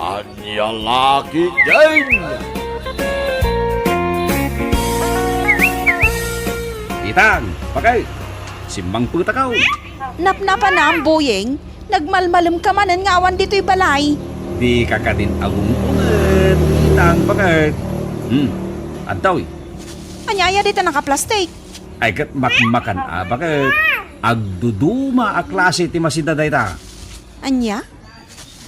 Anya laki din! Itang, pakay! Simbang putakaw! Napnapa na ang boyeng. Nagmalmalam ka manan nga awan dito'y balay. Di ka ka din agong ulit. Itang, pakay! Antaw Anyaya dito nakaplastik. ay kat makmakan bakit? Agduduma a klase ti masida dayta. Anya?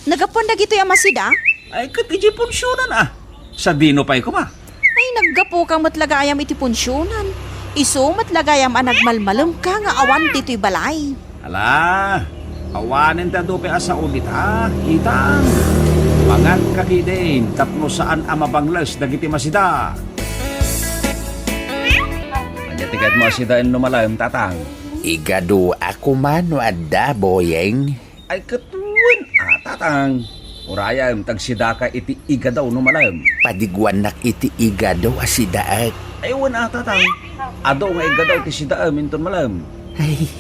Nagapon na gito'y amasida? Ay kat iji punsyonan Sa dino pa'y kuma. Ay naggapo kang matlagayam iti punsyonan. Iso matlagayam ang nagmalmalam ka nga awan dito'y balay. Ala, awanin ta dope asa ulit Itang. Mangan kakidin tapno saan amabanglas dagiti masida. Anya tigat mo asida en lumalayom tatang. Igado ako man no adda, boyeng. Ay katuwan tatang. Urayam tagsida ka iti iga daw lumalayom. Padigwan nak iti igado asidaat. Ay wan tatang. Ado nga iga daw ti sidaam inton malayom. Ay,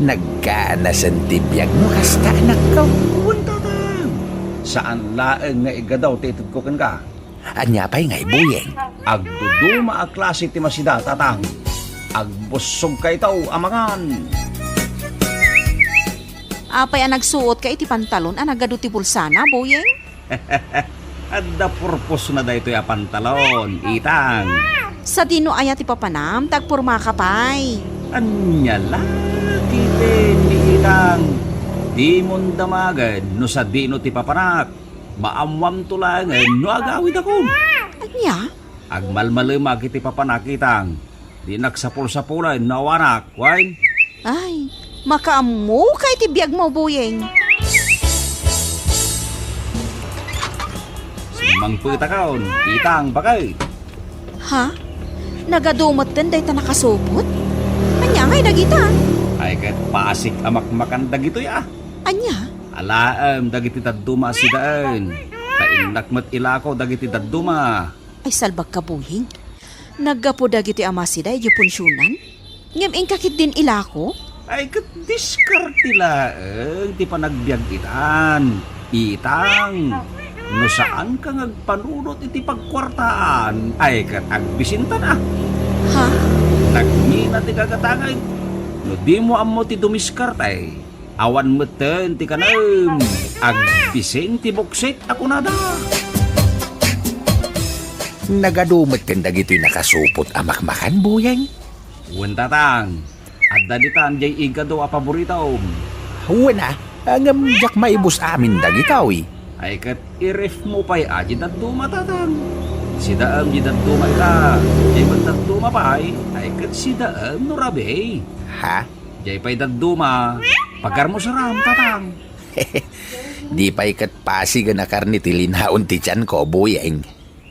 nagkanasan tibiyag mo kasta anak ko. Wan tatang. Saan laeng nga iga daw ti itid ko ka? Anya pa'y ngay, boyeng. Agduduma a klase ti masida tatang. Agbusog kay tao amangan. Apay ang nagsuot ka iti pantalon ang nagado ti pulsana, boyeng? Adda purpose na da ito ya pantalon, itang. Sa dino aya ti papanam, tagpurma ka pay. Anya laki din ni itang. Di mon damagan no sa dino ti papanak. Maamwam tulangan no agawid ako. Anya? Agmalmalimag iti papanak itang. Di nagsapul-sapulan na wanak, wine. Ay, makaamu kay ti biyag mo, boyeng. Simang putakaon, itang bakay. Ha? Nagadumot din dahi ta nakasupot? Anya ngay dagita? Ay kat pasik amak dagito ya. Anya? Alaam dagiti dadduma si daan. Tainnak mat ilako dagiti dadduma. Ay salbag ka, boyeng. Naggapo dagiti amasida iti punsyonan? Ngem kakit din ilako? Ay kat diskarte laeng ti panagbiag itan. Itang. No saan ka ngagpanunot iti pagkwartaan? Ay kat agbisintan Ha? Nagmina ti kagatangay. No di mo amo ti dumiskartay. Awan meten ti kanam. Agbisin ti buksit ako nada. Nagadumot kan dagito'y nakasupot amakmakan, boyeng. Wentatang. Adda ditan jay igado a paboritaom. Wana, angam jak maibus amin dagitawi. Ay kat iref mo pa'y aji dadduma tatang. Si daam di dadduma ita. Jay ba't dadduma pa'y ay kat si daam no rabe. Ha? Jay pa'y dadduma. Pagar mo saram tatang. Di pa ikat pasigan na karni tilinhaon ti tiyan ko, boyeng.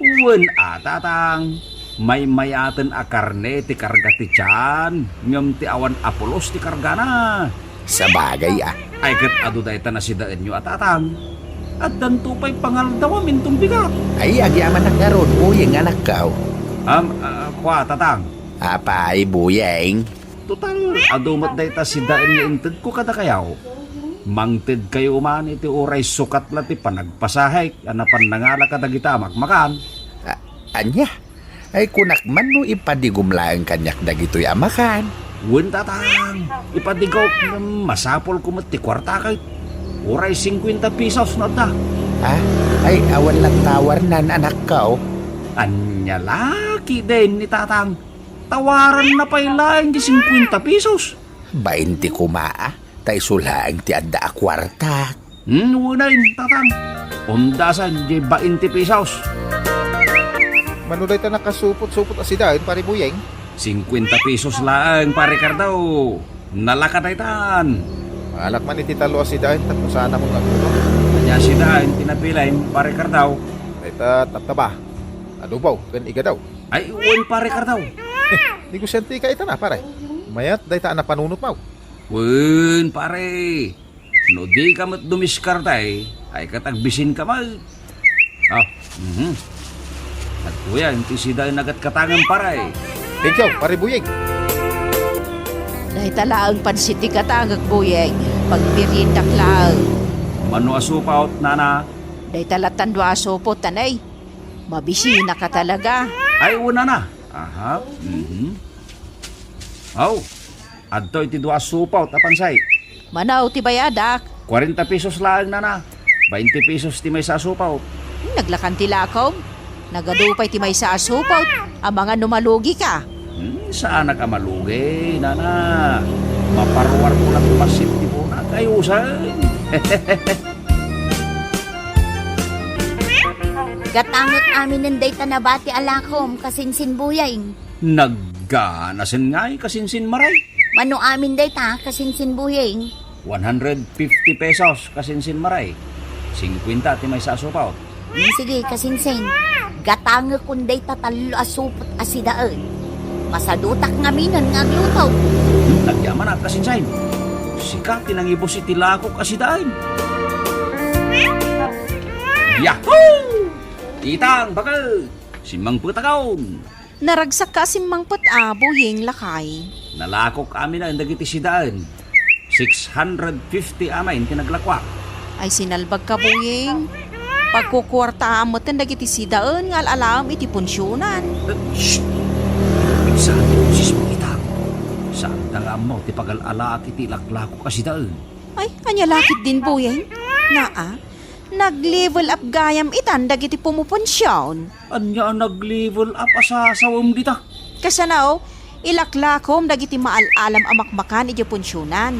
Wen tatang. May mayaten a karne ti karga ti tiyan. Ngam ti awan apolos ti karga na. Sa bagay Ay kat adu dayta na si daan nyo atang. At danto pa'y pangaldawa mintong bigat. Ay, agyaman na karon, boyeng anak ka. Kwa tatang. Apay, boyeng. Total, adumat dayta si daan nga inted ko kada kayaw. Mangted kayo man iti oray sukat na ti panagpasahay. Anapan nangala ka dagita makmakan. Anya? Ay kunakman no ipadigum lang kanyak dagito'y amakan. Wen tatang, ipadigaw na masapol ko ti kwarta kay. Oray 50 pesos na da. Ha? Ay awan lang tawar nan anak ka. Anya laki din ni tatang. Tawaran na pa'y lang di 50 pesos. 20 kumaa. Tay sulaang ti adda a kwarta. Unayin tatang. Undasan di 20 pesos. Manuday ta nakasupot-supot asidain, pare buyeng. 50 pesos lang, pare Cardaw. Nalakataytan. Alak man iti talo asidain, tatlo sana mo nagpuno. Kanya sidain, tinapilain, pare Cardaw. Dayta taptaba. Adubaw, gan iga daw. Ay, uwan, pare Cardaw. Di ko senti ka ita na, pare. Mayat, dayta na panunot mo. Uwan, pare. No di ka mat dumiskartay, ay katagbisin ka mal. At kuya, hindi sidain nagat katangan pare. Thank you, pare buyeng. Dahil talaang pansiti ka tagag, boyeng. Pagbirindak lang. Mano asupaot, nana. Day talatan dua supot tanay. Mabisina ka talaga. Ay, una na. Aha. Aw, adto iti dua supaw tapansay. Manaw ti bayadak. 40 pesos lang na. 20 pesos ti may sa supaw. Naglakan ti lakaw. Nagadupay ti may sa asupaw. Ang mga numalugi ka. Saan ka malugi, nana? Maparwar ko lang pasit ti mo na kayusan. Gatangot amin ng data na bati alakom kasinsin buyay. Nagganasin nga'y kasinsin maray. Mano amin data kasinsin buyay. 150 pesos kasinsin maray. 50 ti may sa supaw. Sige kasinsin. Gatangot kun data talo asupot asidaan. Masadutak nga minan nga aglutaw. Nagyaman at kasinsain. Sikat tinangibos iti lakok asidaan. Yahoo! Itang bakal! Simang putakaon! Naragsak ka simang Buying lakay. Nalakok amin na dagiti sidaan. 650 amain tinaglakwa. Ay sinalbag ka Buying. Pagkukwartaan mo dagiti sidaan nga alam iti punsyonan. Shhh! Saan ito sis mo itang? Saan nga mo ti pagal-ala iti laklako kasidaan? Ay, anyalakit din Buying. Naa, nag-level up gayam itan dagiti pumupunsyon. Anya nag-level up asasawam dita? Kasanaw, ilaklakom dagiti maalalam amakmakan iti punsyonan.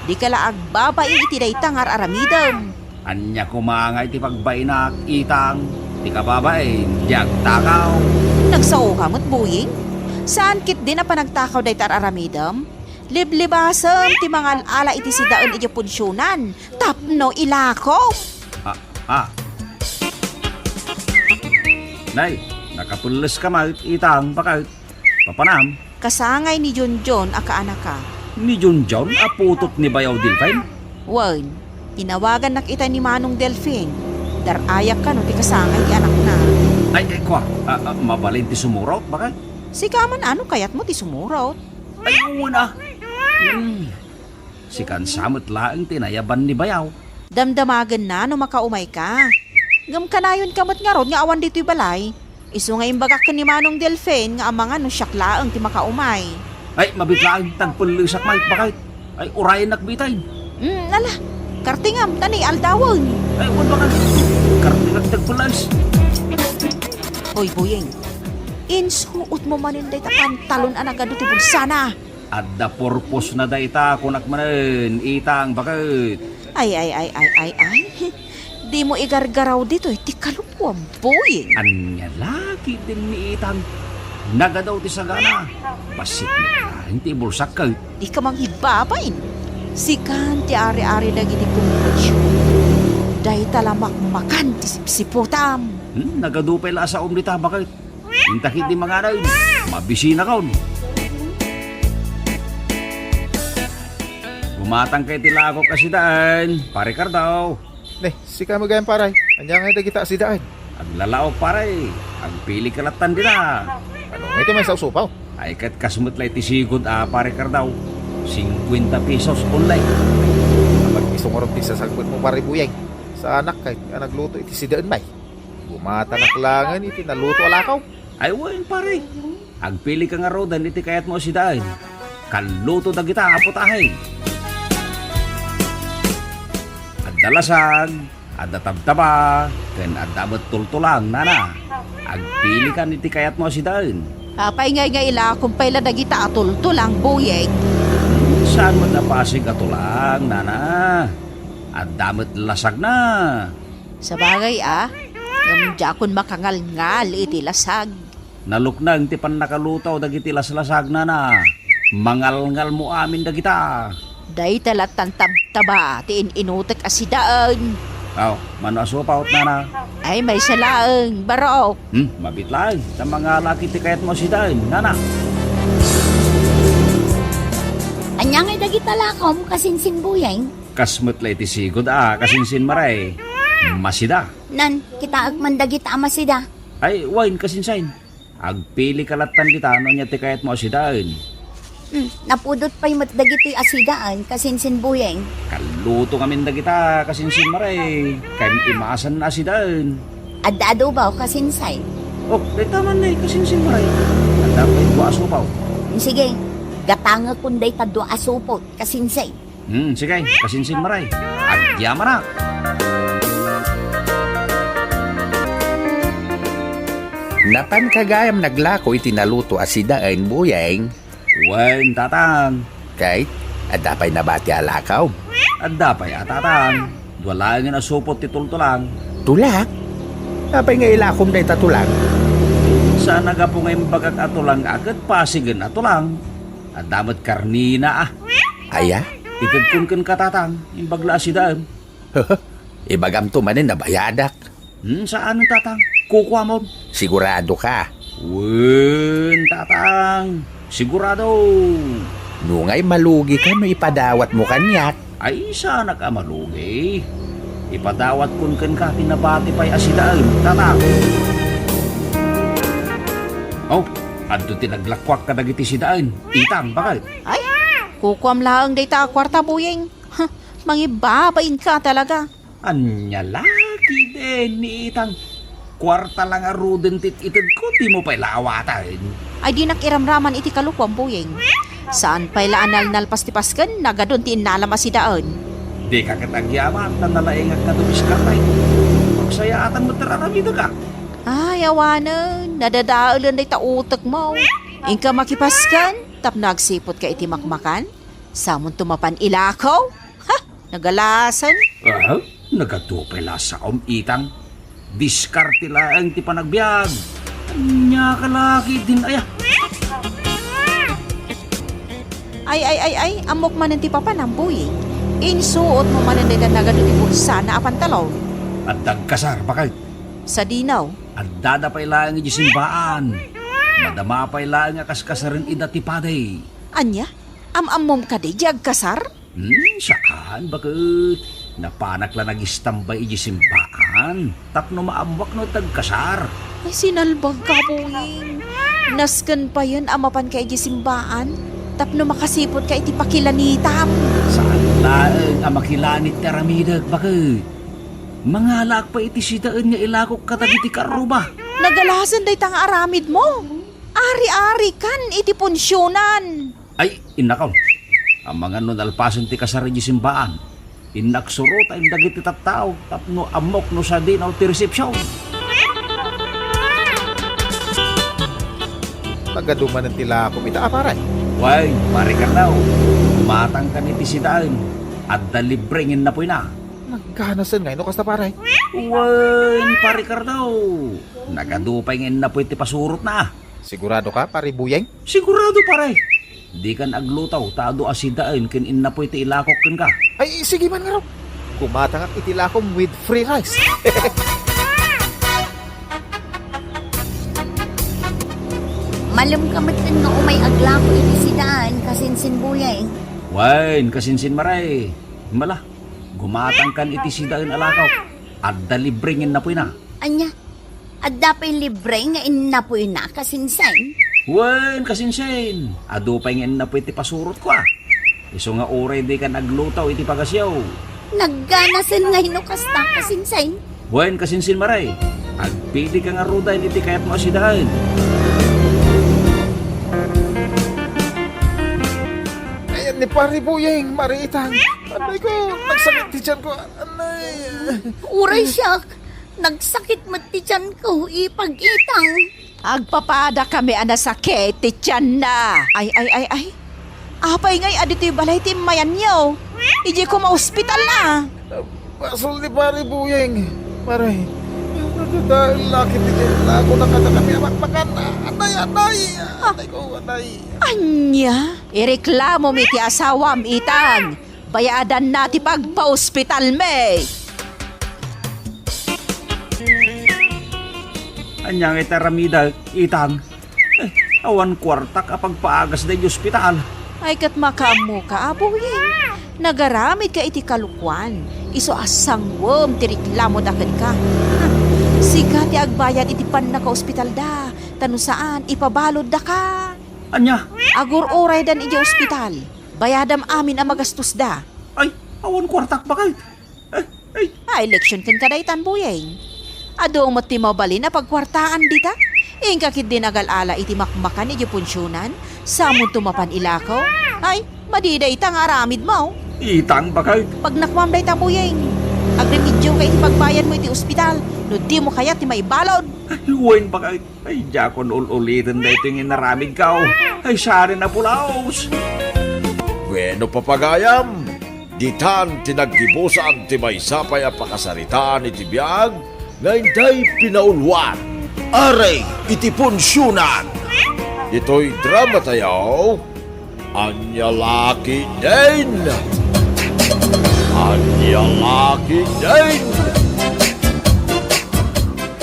Di kala agbabain iti daytang aramidam. Anya kumanga iti pagbainak itang ti kababain diag takaw. Nagsao ka mo't Buying? Saan kit din na panagtakaw daytar aramidam? Liblibasam ti mga ala iti sidaon iti punsyonan. Tapno ilako. Nay, nakapulis ka mal itang bakal. Papanam, Kasangay ni Junjun akaanaka. ni Junjun aputot ni Bayaw Dilfine. Wan, tinawagan nakita ni Manong Delphine. Darayak ka no ti kasangay ti anak na. Ay, kwa, mabalin ti sumurot bakal? Sikaman ano kayat mo ti sumurot? Ay, una. Si kansamot laang tinayaban ni Bayaw. Damdamagan na no makaumay ka. Gam kanayon kamot nga rod nga awan dito'y balay. Isu nga imbagak ka ni Manong Delphine nga amanga no syaklaang ti makaumay. Ay, mabitlaang tagpulisak mal bakal. Ay, urayan nakbitay. Ala, kartingam tani aldawon. Ay, uwan bakal. Kartinag tagpulas. Hoy Buying, insuot mo maninday ta pantalon anagado ti bulsana. Adda purpose na dayta kunak manen itang bakit. Ay. Di mo igargaraw dito ti kalupuan Buying. Anya lagi din ni itang nagadaw ti sagana. Basit na hindi bulsak ka. Di ka mang hibabain. Sikan ti ari-ari dagiti pumupunsyon. Day talamak makan ti sipsiputam. Nagadupay la sa umdita bakit. Intakit di mga anay. Mabisina kaon. Gumatang kay tilako kasi daan. Pare Cardaw. Ne, sika magayang paray. Anya nga kita asidaan. Aglalaok pare. Agpili kalatan din na. Ano nga ito may sa usupaw? Ay kat kasmut lay ti sigod pare Cardaw. 50 pesos online. Kapag isungorong ti sasagpot mo pare buyay. Sa anak kay nagluto iti sidaan may. Gumatanaklangan iti naluto alakaw. Ay wain pare. Agpili ka nga rodan iti kayat mo si daan. Kaluto da kita aputahay. Dalasag, adda tabtaba, ken adda betultulang nana. Agpili kan iti kayat mo si daan. Apay nga ila kumpay la dagita atultulang Buying. Saan mo napasig atulang nana? Adda met lasag na. Sa bagay gamjakon makangal-ngal iti lasag. Naluknang ti pan nakalutaw dagiti laslasag nana. Mangalngal mo amin dagita. Day talatan tabtaba ti inutek asidaan. Aw, mano asupaw nana. Ay may salaang barok. Mabitlag sa mga laki ti kayat mo si daan nana. Anya nga dagita lakom kasinsin buyay. Kasmet lay ti sigod kasinsin maray. Masida. Nan, kita agman dagita amasida. Ay, wine kasinsain. Agpili kalatan kita ano niya ti kayat mo si daan. Napudot pa'y matdagiti asidaan kasinsin buyeng. Kaluto ngamin da kita kasinsin maray. Kaya imasan na asidaan. Adado ba kasinsay? Oh, taman na kasinsin maray. Ang dapat buwa asupaw. Sige, gatanga kunday tadwa asupot kasinsay. Sige, kasinsin maray. Agyaman na. Napan kagayam naglako iti naluto asidaan buyeng. Wen, tatang. Kahit adapay nabati alakaw. At dapat tatang. Wala nga nasupot ti tultulang. Tulak? Apay nga ilakom day tatulang. Sa nagapo ngayon bagag atulang agad pasigan atulang. At damat karnina Aya? Itad kun katatang. Yung bagla asidaan. Ibagam to manin nabayadak. Saan ang tatang? Kukuha mo. Sigurado ka. Wen, tatang. Sigurado. Nungay malugi ka no ipadawat mo kanyak. Ay, sana ka malugi. Ipadawat kun ka pinabati pa'y asidaan, tatang. Oh, adto tinaglakwak ka dagiti sidaan. Itang, bakit? Ay, kukuam lang day ta kwarta buying. Mangibabain ka talaga. Anya laki din ni Itang. Kwarta lang a ruden tit itid ko, di mo pa'y lawatan. Ay di nakiramraman iti kalukwam buying. Saan pa'y laanal nalpastipasken, nagadun ti inalam asidaan. Di ka katagyaman, na nalaingag ka dumiskatay. Magsayatan mo tararamida ka. Ay, awanan, nadadaalan day ta utak mo. Ingka makipaskan, tap nagsipot ka iti makmakan. Samon tumapan ilakaw. Ha, nagalasan. Nagatupay la sa Itang. Diskarte lang ti panagbiag. Anya kalaki din aya. Ay, amok man ti papa ng buying. Insuot mo man ang dadan nagadun ti bulsa na apantalaw. At dagkasar, bakit? Sa dinaw. At dadapay lang iti simbaan. Madamapay lang nga kaskasarin ida ti paday. Anya, amom ka di jag kasar? Saan? Bakit? Napanak lang nag-istambay iti simbaan. Tapno maamwak no tagkasar. Ay, sinalbag ka buying. Nasken pa yun amapan ka iti simbaan. Tapno makasipot ka iti pakilanitam. Saan laeng ang makilanit teramidag? Bakit? Mangalak pa iti sidaan nga ilakok katagiti karuba. Nagalasan day tang aramid mo. Ari-ari kan iti punsyonan. Ay, inakaw. Ang mga nun alpasan ti kasar iti simbaan. Inaksuro tayong dagiti tattao. Tapno amok no sa dinaw ti resepsyon. Nagaduman ng tila ko ita aparay. Way, pare ka daw. Matang ka ni ti sidaan. At dalibrengin na po na. Nagkanasan ngayon kas na paray. Way, pare ka daw. Nagadupay ngin na po iti pasurot na. Sigurado ka, pare buyeng? Sigurado pare. Di kan aglutaw, tado asidaan kin inna po iti ilakok kin ka. Ay, sige man nga raw. Kumatangak itilakom with free rice. Malam ka matan nga umay agla ko iti sidaan kasinsin buyeng. Wain, kasinsin maray. Mala, gumatang kan iti sidaan alakaw. At dalibringin na po na. Anya, adapay libre nga inapoy na kasinsin. Wain, kasinsin. Adupay ngin na po iti pasurot ko Iso nga oray di ka naglutaw iti pagasyaw. Nagganasan nga hinukasta kasinsin. Wain, kasinsin maray. Agpili ka nga ruda iti kayat mo asidaan. Ayan ni pare buyeng, mariitang. Anay ko, nagsakit ti tiyan ko. Anay. Uray siya, nagsakit mati tiyan ko, ipag-itang. Agpapada kami anasakit, ti tiyan na. Ay. Apay ngay adito'y balay ti mayan niyo. Iji ko ma-hospital na. Pasol ni pare buyeng. Pare, dahil lakit ni tiyan na ako nakadakami amakmakan. Anay ko, anay. Anya, ireklamo mi ti asawam itang. Bayadan na ti pagpa-hospital me. Anyang itaramida, itang. Awan kwartak apag paagas na yung ospital. Ay kat makamu ka, abuying. Nagaramid ka iti kalukwan. Iso asangwam ti reklamo daken ka. Sika ti agbayad iti pan na ka ospital da. Tano saan, ipabalod da ka. Anya? Agur oray dan iti ospital. Bayadam amin ang magastos da. Ay, awan kwartak ba kay? Election kan kadaitan buyeng. Adong mati mabali na pagkwartaan dita. Ingka kid din agal-ala iti makmakan iti punsyonan. Samon tumapan ilakaw. Ay, madiday tang aramid mo. Itang ba kay? Pag nakmam day tabuyeng. Agremidyo kay iti pagbayan mo iti ospital. No di mo kaya ti maibalod. Ay, huwain ba kay? Ay, jakon ulitin na ito yung inaramid ka. Ay, sari na pulaos. Bueno papagayam, ditan tinagdibusan ti may sapay a pakasaritaan iti biyag, nga inday pinaulwan. Aray, iti punsyonan. Ito'y drama tayo. Anya laki din. Anya laki din.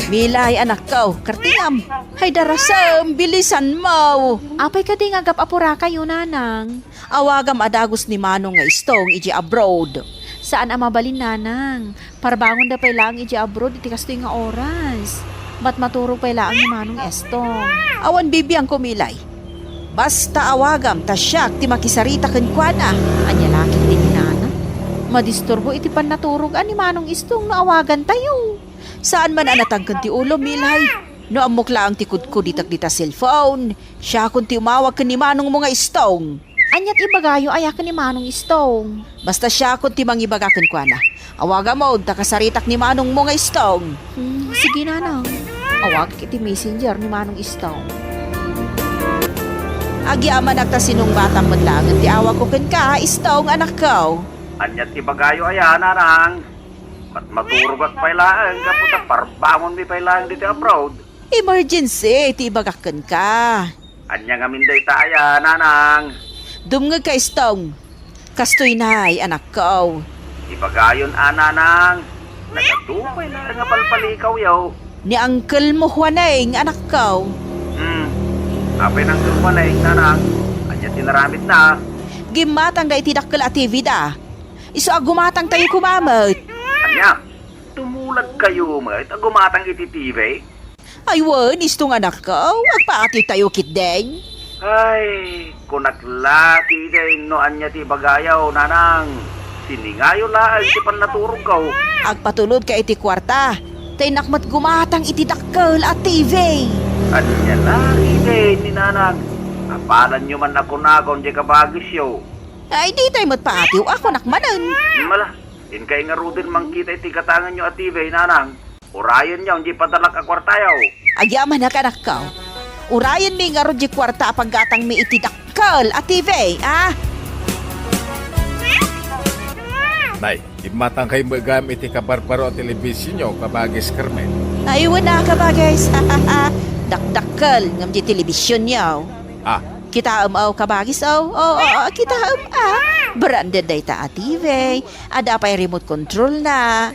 Milay anak ko, kartingam. Hay darasam, bilisan mo. Apay ka di nga apura kayo nanang. Awagam adagos ni Manong nga istong iji abroad. Saan ang mabalin nanang? Parbangon da pay lang iji abroad iti kastoy nga oras. Mat maturog pay lang ni Manong estong. Awan bibiyang kumilay. Basta awagam tasyak ti makisarita kenkwana. Anya laki din ni nanang. Madisturbo iti pan naturog ani Manong istong no awagan tayo. Saan man anatangkan ti ulo, milay? No amok lang tikod ko ditak dita cellphone. Siya kung ti umawag ka ni Manong mga istong. Anyat ibagayo ayakan ni Manong istong. Basta siya kung ti mangibagakan ko na. Awaga mo, takasaritak ni Manong mga istong. Sige nanang. Awag kiti messenger ni Manong istong. Agi aman agta sinong batang madlangan ti awag ko ken ka, istong anak ko. Anyat ibagayo ayan, nanang. At maturugat pailaan, kaputa parbangon mi pailaan dito abroad. Emergency, ti ibagakan ka. Anya nga minday taya, nanang. Dumngag ka istong. Kastoy nay, anak ko. Ibagayon, nanang. Nagatupay lang nga palpalikaw yaw. Ni Uncle mo Juaneng, anak ko. Apay nang tulmalay, nanang. Anya tinaramit na. Gimatang da itidakkel a TV da. Iso agumatang tayo kumamot. Anya, tumulag kayo, mat. Agumatang iti TV. Aywan, istong anak ko. Agpaati tayo kitdeng. Ay, kunaklaki din no anya ti bagayaw, nanang. Siningayo lang ti pan naturog kaw. Agpatulod ka iti kwarta. Tay nakmat gumatang itidakkel a TV. Anya laki din ni nanang. Apalan nyo man ako nagon di kabagis yo. Ay, di tayo matpaatiw. Ako nakmanan. Mala, in kay nga rudin mangkita iti katangan nyo at TV, nanang. Urayon nyo, hindi padalak a kwartayaw. Agyaman na ka, anak ko. Urayan mi nga ro di kwarta paggatang mi itidakkel a TV, ah? Nay, imatang kayo magamit iti kabarbaro at telebisyon nyo kabagis Carmen. Aywan na ka ba, guys? Dakdakkel ngam di telebisyon niyaw. Ah, Kita aw kabagis aw. Kita branded data a TV. Ada pa remote control na.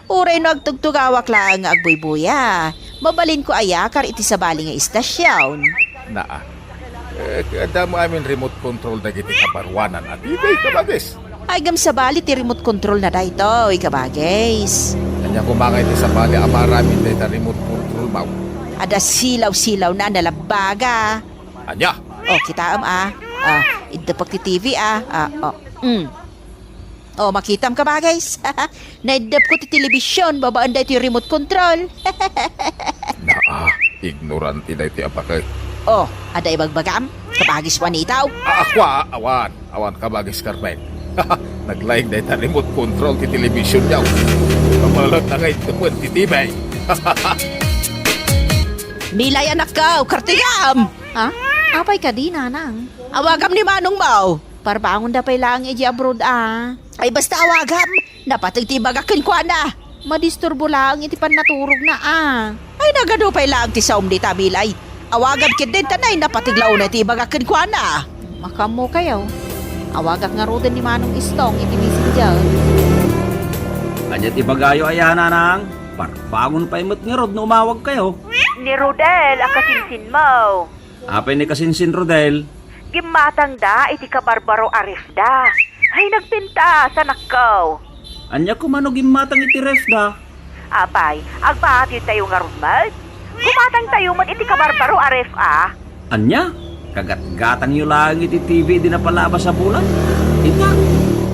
Uray no agtugtugawak lang nga agboy-boya. Mabalin ko ayakar iti sabali nga istasyon. naa. Kada mo amin remote control na giti kabarwanan at ibay kabagis. Ay gam sabali ti remote control na dayto, kabagis. Kanya kumangay ti sa bali amaramin dahil remote control mau. Ada silaw-silaw na nalabaga. Anya, Kita idapag ti TV makitam ka ba guys? Naidap ko ti telebisyon, babaan dahi ti remote control. naa. Ignorante na iti apakay. Ada ibagbagam? Kabagis wanitaw? Akwa, awan kabagis Carmen. Naglaing dahil remote control ti telebisyon niyaw. Kamalat na ngayon naman ti tibay. Milay anak ko, kartigam! Ha? Apay ka di, nanang. Awagam ni Manong Mau. Parbangon da pay lang iji abroad Ay basta awagam. Napatagtibagakin ko na. Madisturbo lang iti pan naturog na Ay nagado pay lang ti saum di tabilay. Awagam kid din tanay napatiglaw na ti bagakin ko na. Makamo kayo. Awagak nga rodin ni Manong Istong iti messenger. Anya ti bagayo ayan, nanang. Parbangon pa imot nga rod na umawag kayo. Ni Rodel, akasinsin mo. Apay ni kasinsin, Rodel. Gimatang da, iti kabarbaro arifda. Ay, nagpinta sa nakaw. Anya kumano gimatang iti ref da. Apay, agpahati tayo nga rumad. Gumatang tayo man iti kabarbaro arif Anya? Kagat-gatang nyo lang iti TV di na palabas sa bulan. Ita,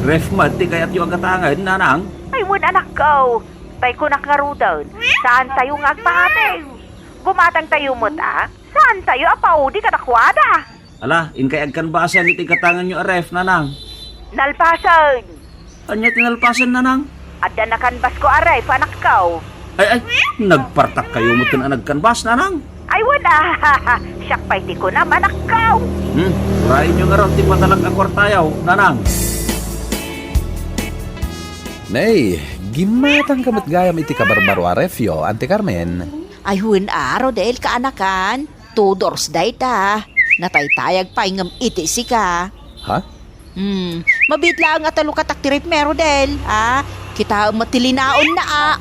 ref mat ti kayat yung agatangan, nanang. Ay, wan anak ko. Tay ko nakarudan. Saan tayo nga agpahatid? Gumatang tayo mo ta? Saan tayo apaw di katakwada? Ala, in kay agkanbasan iti katangan nyo ref, nanang. Nalpasan. Anya tinalpasan, nanang? Adda na kanbas ko aray, anak ko. Ay, nagpartak kayo mo tin anagkanbas, nanang. Ay, wala. Siyak pa iti ko na, anak ko. Urahin nyo nga raw ti patalag akwartayaw, nanang. Nay, gimatang kamot gayam iti kabarbaro a refyo, Ante Carmen. Ay hun Rodel kaanakan. Tudors day ta. Nataytayag pa ingam iti sika. Ha? Mabit lang at alukatak ti ritme Rodel. Kita matilinaon na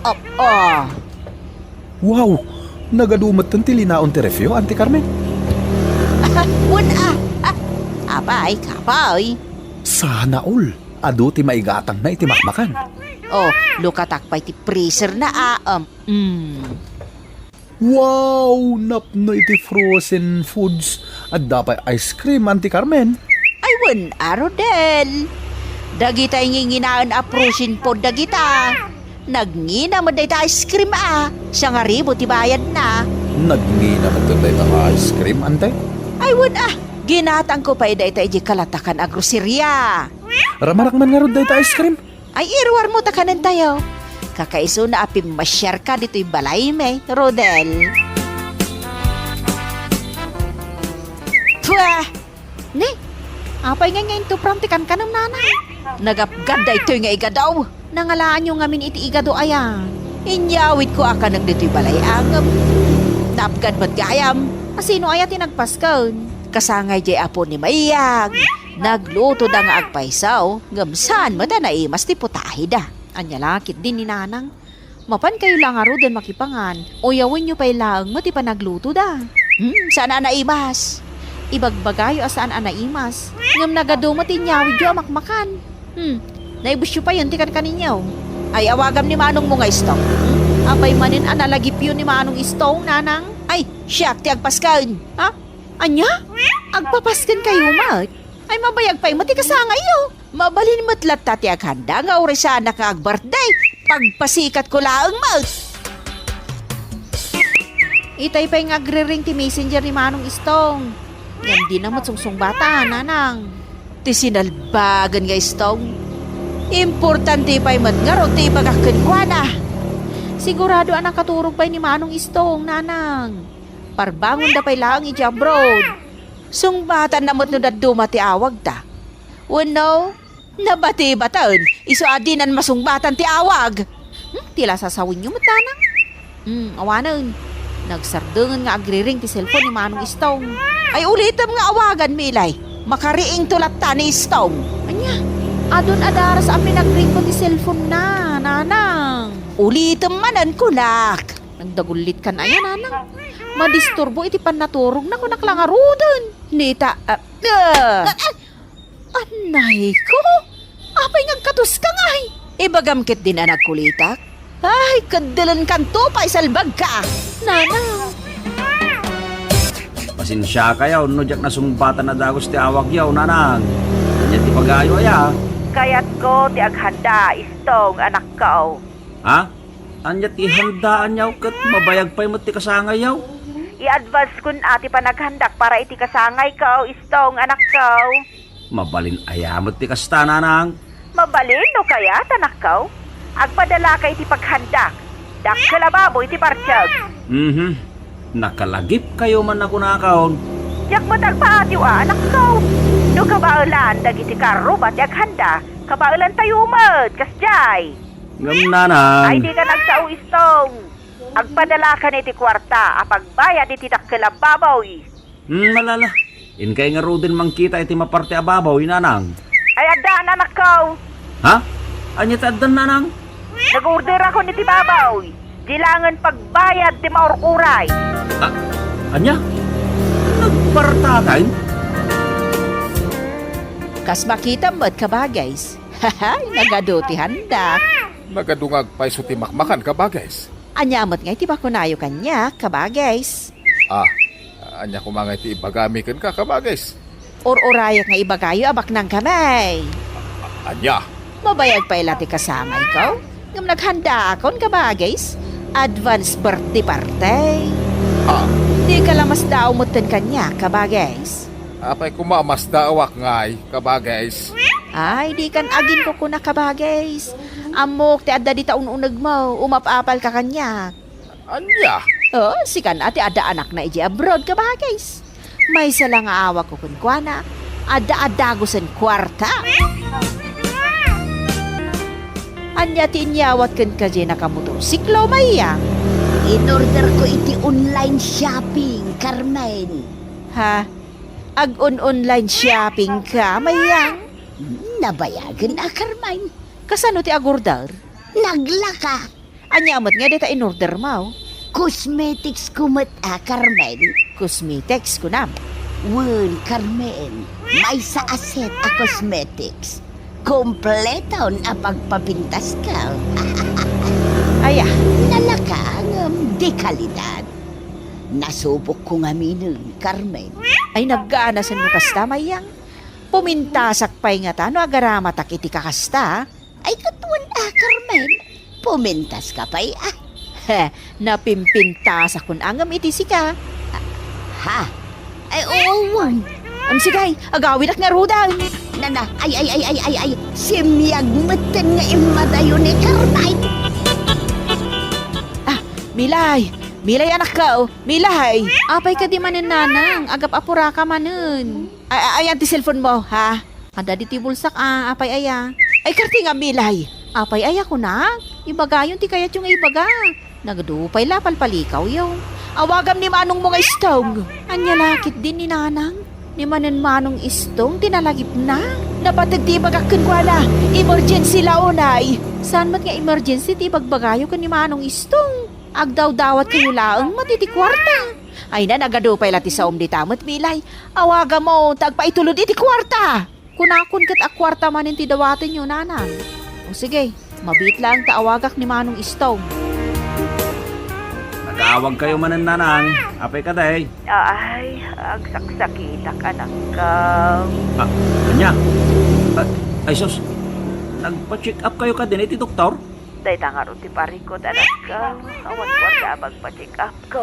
Wow! Nagadumat ng tilinaon ti refyo, Ante Carmen. Hun Abay, kapay. Sana all. Ado ti maigatang na iti makmakan. Lukatak pa iti freezer na Wow! Napno iti frozen foods. At dapat ice cream, Ante Carmen. Ay hun Rodel. Dagita nginginaan aprusin po dagita. Nagngina mo day ta ice cream Siya nga ribo ti bayad na. Nagni naman ito na ice cream, Ante. Ay hun ginatang ko pa day ta iji kalatakan a grocerya. Ramarak man nga ro dahi ta ice cream. Ay irwar mo ta kanan tayo. Kakaiso na apim masyar ka dito'y balay may, Rodel. Pwah! Ne, apay nga ngayon to prantikan ka ng nanay. Nagapgad da ito'y nga igadaw. Nangalaan nyo ngamin iti igado ayan. Inyawit ko aka ng dito'y balay angam. Napgad ba't gayam? Asino aya tinagpaskon? Kasangay jay apo ni Mayag. Nagluto da nga agpaisaw. Gamsan mo da naimas ti putahe da. Anya lakit din ni nanang. Mapan kayo lang aro din makipangan. O yawin nyo pa'y lang mo ti panagluto da. Saan naimas? Ibagbagayo asaan naimas. Ngam nagadumot inyawid yo makmakan. Naibus pa yun ti kaninyaw. Ay awagam ni manong mo nga istong. Apay manin analagip yun ni manong istong nanang. Ay siyak ti agpaskan. Anya? Agpapaskan kayo mat? Ay mabayag pa'y mati kasangay yo. Mabalin matlat tati aghanda nga oresan na kaag-birthday. Pagpasikat ko laang mat. Itay pa'y ngagre-ring ti messenger ni manong istong. Yan di na matsungsong bata, nanang. Ti sinalbagan nga istong. Importante pa'y matngaro ti pagkakinkwana. Sigurado ang nakaturog pa'y ni manong istong, nanang. Parbangon da pa'y laang iti abroad. Sungbatan na mo't no daduma ti awag ta. Wano, nabati-batan, iso adinan masungbatan ti awag. Tila sasawin nyo matanang. Awanan, nagsardungan nga agriring ti cellphone ni manong istong. Ay ulitam nga awagan milay, makariing tulat ta ni istong. Anya, adon adaras amin nagring ko ti cellphone na, nanang. Ulitam manan kunak. Nagdagulit ka na yan, nanang. Madisturbo iti panaturog na kunak lang arudan. Nita, anay ko? Apay ngagkatos ka ngay. Ibagamkit din na nagkulitak. Ay, kadalan kanto pa isalbag ka. Nanang. Pasensya kayaw, no jak nasumbatan na dagos ti awag yaw, nanang. Kanya ti pagayo aya. Kayat ko ti aghanda istong anak ko. Ha? Anya ti handaan yaw kat mabayag pa'y mo ti kasangay yaw. I-advance kun ati pa naghandak para iti kasangay ko istong anak ko. Mabalin ayamot ti kasta, nanang. Mabalin no kaya tanak ko? Agpadala ka iti paghandak. Dak kalababo iti partyag. Nakalagip kayo man na kunakaon. Yak matagpaatiw anak ko. No kabaulan dagiti karo bat yaghanda. Kabaulan tayo mat kasjay. Ngam, nanang. Ay di ka nagsao istong. Agpadala ka niti kwarta apagbayad iti dakkalababaw. Malala. In kay nga rodin mangkita iti maparte ababaw, nanang. Ay adaan anak ko. Ha? Anya ti addan, nanang? Nag-order ako niti babaw. Dilangan pagbayad ti maurkuray. Anya? Nagpartatay? Kas makita mo't ka ba guys? Hahay, nagado ti handa. Nagadungag pa iso ti makmakan ka ba, guys? Anyamot nga iti bakunayo kanya, ka ba guys? Anya ko mga iti ibagami kan ka kabagis. Or orayak nga ibagayo abak ng kamay. Anya, Mabayag pa ilati kasama ikaw. Ngam naghanda akon kabagis. Advance birthday party. ha, Di ka lang mas daumutan kanya kabagis. apay kumamas daawak ngay kabagis. Ay, di kan agin ko kuna kabagis. Amok, ti adda di taon-unag mo. Umapapal ka kanya. Anya, Oh, si kan ate ada anak na iji abroad ka ba guys? May sala nga awa ko kun kuana. Ada gusen kwarta. Anya tinyawat kan ka na kamotorsiklo mayang. In-order ko iti online shopping, Carmen. Ha? Online shopping ka mayang. Nabayagan na, Carmen. Kasano ti agordar? Naglaka. Anya amat nga dita in order mo. Cosmetics kumat Carmen. Cosmetics ko na. Well, Carmen, may sa aset a cosmetics. Kompleton a pagpapintas ka. Aya, Nalaka ng di kalidad. Nasubok ko nga minun, Carmen. ay naggaanasan mo kasta mayang. Pumintasak pa'y nga tano agaramatak iti kakasta. Ay katuan Carmen. Pumintas ka pa'y Napimpintas akong angam iti sika. Ha? Ay, oo. Sigay, agawin ak nga rudan. Nana, ay. Simyag matan nga imadayo ni Carmen. Milay anak ka, Milay. Apay ka di manin nanang, agap apura ka manin. Ayan ti cellphone mo, ha? Ada di ti bulsak, apay aya. Ay karti nga Milay. Apay aya ko na. Ibagayon ti kayat yung ibaga. Nagdupay la palpalikaw yaw. Awagam ni manong mga istong. Anya lakit din ni nanang. Ni manen manong istong tinalagip na. Napatag ti bagakun kwa na. Emergency launay. Saan mat nga emergency ti bagbagayo ka ni manong istong. Agdaw-dawat kayo laang matitikwarta. Ay na nagadupay lati sa di tamot Milay. Awaga mo tagpaitulod iti kwarta. Kunakon kat akwarta manin ti dawatin yun nanang. O sige, mabit lang taawagak ni manong istong. Nag-aawag kayo manan nanang. Apay ka day. Ay, agsaksakita ka ng Anya? Ay sus, nagpa-check up kayo ka din iti doktor? Day tangaro ti parikot anak ka. Awan ko na magpa-check up ko.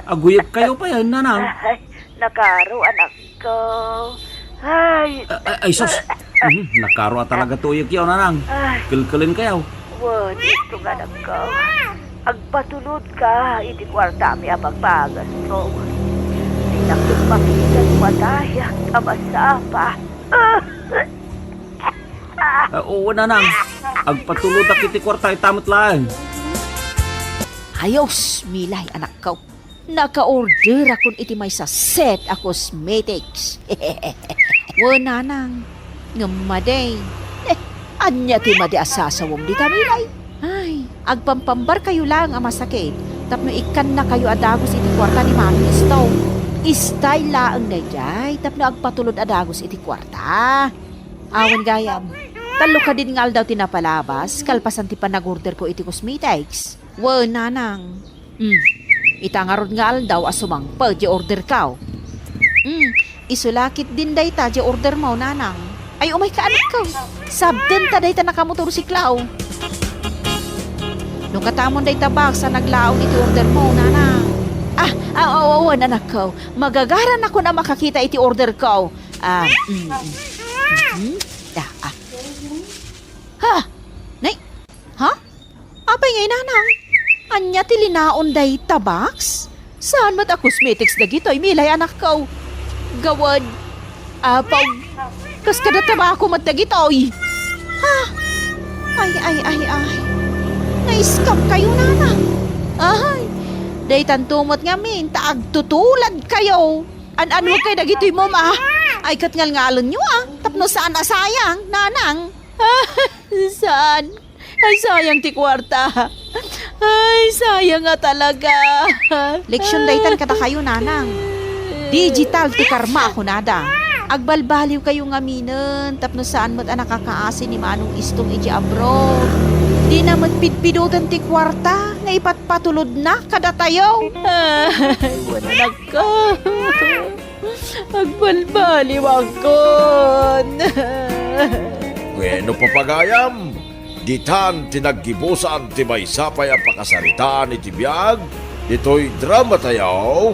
Aguyap kayo pa yan nanang. Ay, nakaro anak ko. Ay, Ay sus, nakaro talaga tuyok yaw nanang. ay, Kilkilin kayo. wad ito nga anak ko. Agpatulod ka, iti kwarta mi apagpagas ko. Sinakit makitan mataya, tamasapa. Oo nanang, agpatulod ak iti kwarta itamot lang. Ayos, Milay, anak ko. Naka-order akong iti may sa set a cosmetics. Wala nang. Ngamaday. Anya ti madi asasawom di ta, Milay. Ay, agpampambar kayo lang ang masakit. Tapno ikan na kayo adagos iti kwarta ni Mami Stow. Istay laang na jay. Tapno agpatulod adagos iti kwarta. Awan gayam. Talo ka din ngal daw tinapalabas. Kalpasan ti panag-order ko iti cosmetics. Wala nang. Itangarod nga daw asumang pa di order ka. Isulakit din day ta di order mo nanang. Ay umay ka anak ko. Sabden ta day ta nakamotorsiklaw. Nung katamon day tabak sa naglaon iti order mo nanang. Anak ko. Magagaran ako na makakita iti order ko. Nay. Ha? Apay ngay nanang. Anya tilinaon day tabaks? Saan mat a cosmetics da gito'y Milay anak ko? Gawad. Apaw. Kas kada tabako mat da gito'y. Ha? Ay. Na-scam kayo nanang. Ay. Day tantumot nga min. Taag tutulad kayo. An-ano kay da gito'y mo ma? Ay katngal-ngalon nyo Tapno saan asayang nanang? Saan? Ay sayang ti kwarta. Ay, sayang nga talaga. Leksyon daytan kada kayo, nanang. Digital ti karma ako nada. Agbalbaliw kayo nga minen. Tapno saan mo't nakakaasi ni manong istong iji abroad. Di na magpidpidutan ti kwarta, nga ipatpatulod na kada tayo. Ay, wala na ka. Agbalbaliwag kon. Bueno papagayam, ditan tinaggibusan ti maysapay ang pakasarita ni tibiyag, dito'y drama tayo,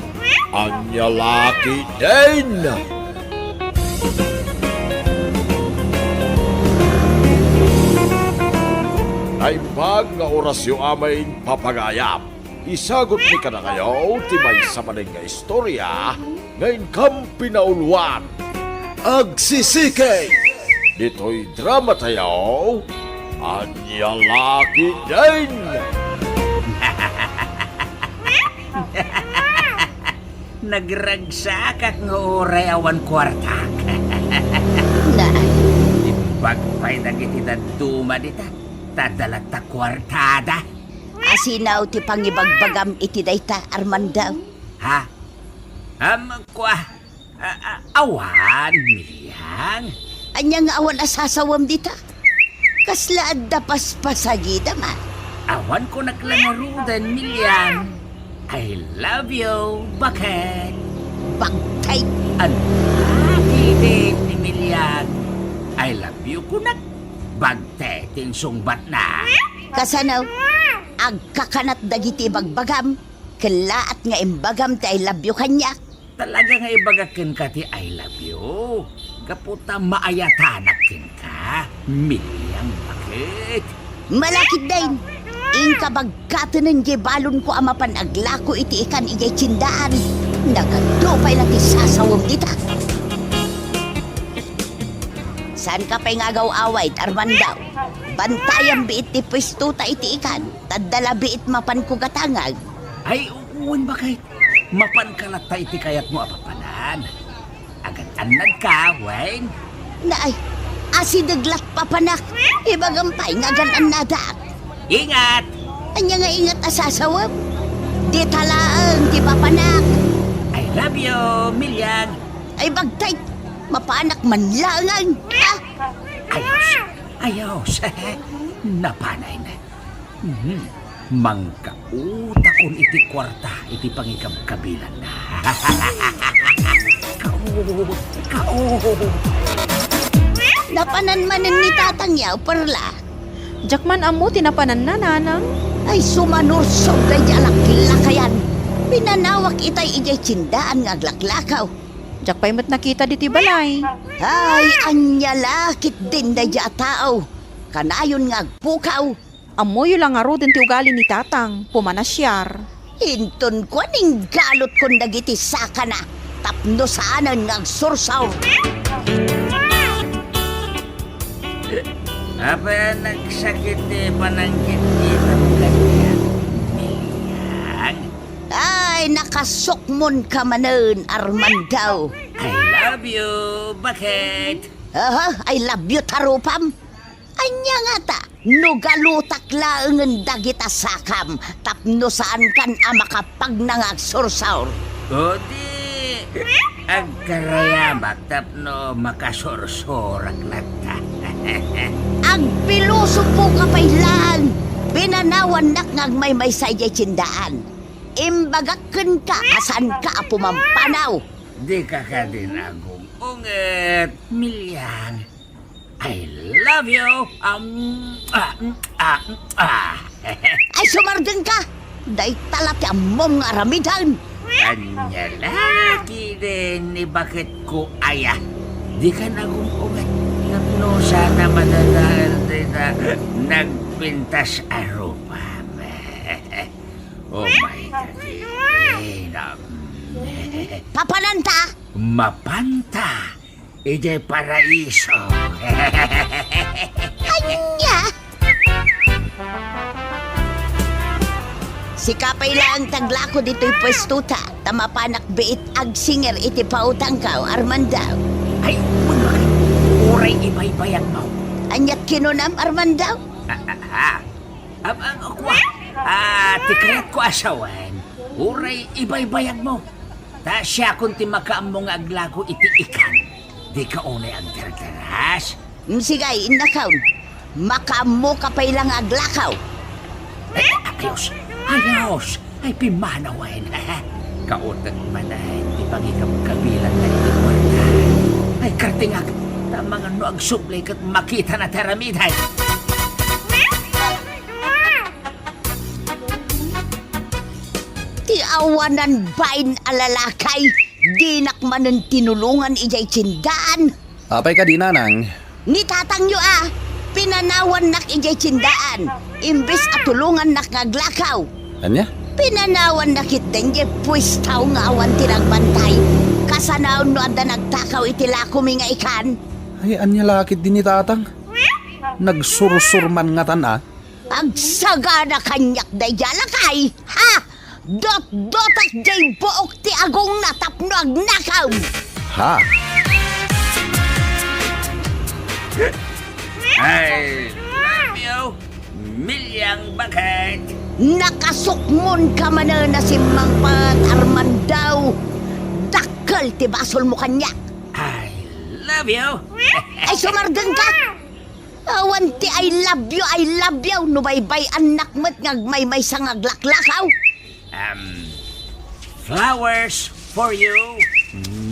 Anya Lucky Dane! Ay pag nga orasyo amayin papagayam, isagot ni ka na kayo ti may samaling nga istorya, ngayon kam pinauluan, agsisikay! Dito'y drama tayo, Anya Lucky Dane! Nagragsak at nga oray awan kwartak. Na, Bagpay dagiti daduma dita. Tadalat ta kwartada. asinaw ti pangibagbagam iti dayta, Armando. Ha? Kwa? Awan, Miyang? Anya nga awan asasawam dita. Kasla adda paspasagida man. Awan ko naglangarudan, Miyang. I love you. Bakit? Bagtay. Ang laki din ni Miyang. I love you ko nagbagte ting sungbat na. Kasanaw, agkakanat dagiti bagbagam. Kalaat nga imbagam ti I love you kanya. Talaga nga ibagakin ka ti I love you. Kaputa maayatanak kin ka. Miyang, bakit? Malakit din. Ingka bagkatanan gibalon ko amapan aglako iti ikan ijay tsindaan. Nagadupay na ti sasawam dita. Saan ka pa'y ngagaw away, Armando? Bantayang biit ti pwestuta iti ikan. Tadala biit mapan ko gatangag. Ay, uwan bakit? Mapankalata iti kayat mo apapanan. Agad anad ka, Wayne. Naay, asidaglat papanak. Ibagampay ngagan anadak. Ingat! Anya nga ingat asasawam. Di talaan, di papanak. I love you, Milyang. Ay bagtay, mapanak man langan. Ha? Ayos, ayos. Napanay na. Mangkautakon iti kwarta, iti pangikabkabilan na. Kao. Napananmanan ni tatang yaw, perla. Jakman amo tinapanan na nanang. Ay sumanursog na di alaklakayan. Pinanawak itay ijay tsindaan ng aglaklakaw. Jakpay mat nakita diti balay. Ay, anya lakit din na di tao. Kanayon nga agpukaw. Amoy lang nga ro din ti ugali ni tatang. Pumanasyar. Hinton ko ning galot kong dagiti saka na. Tapno saanan nga agsursaw. Apa nagsakit di pananggit kita mo ganyan, Milyang? Ay, nakasukmon ka manen, Armando. I love you. Bakit? I love you, tarupam. Anya nga ta, nugalutak laengen dagita sakam, tapno saan kan amakapag nangagsursaur. O di, agkarayamak tapno makasorsorak lata. Ang piluso po kapay lang, binanawan nak ngagmay may sayay tsindaan. Imbagakken ka, asan ka pumampanaw. Di ka ka din agong unget, Milyang. I love you. Ay sumardeng ka, day talat ang mong aramidan. Kanya laki din ni bakit ko aya. Di ka nagong unget. No, sana madadaan din na nagpintas arupa. Oh my God. Papananta, Mapanta. Ije paraiso. anya. Si kapay lang taglako dito'y pwestuta, tamapanak biit ag singer iti pautang ka, Armando. Ay, bakit? Uray ibay-bayag mo. Anyat kinunam, Armando? Tikayat ko asawan. Uray ibay-bayag mo. Ta siya kung ti makaamong aglago iti ikan. Di ka unay ang dardaras. Sigay, inakaw. Makamo ka pa ilang aglakaw. Ayos, ay pimanawain, ha? Kautag man ay ipangikam kabilang na iti kwarta. Ay kartingak, tamang ano ang sublay kat makita na teramiday. Ti awanan bain alalakay, dinak manen tinulungan ijay tsindaan. Apay ka di, nanang. Ni tatang yu pinanawan nak ijay tsindaan, imbis at tulungan nak ngaglakaw. Anya? Pinanawan nakit din je pues tao nga awan tinagbantay. Kasanaon no anda nagtakaw itilako mi nga ikan. Ay, anya lakit din ni tatang. Nagsursurman nga tan, Agsaga na kanyak day jalakay, ha? Dot-dotak jay buok ti agong natapno agnakaw. Ha? Ay, love you, milyang bakit. Nakasukmon ka man na si Mang Armandaw. Dakkel ti basol mo kanyak. I love you. Ay sumargan ka. Awan ti I love you. Nubaybay anak mo't ngagmay-may sa ngaglaklakaw. Flowers for you,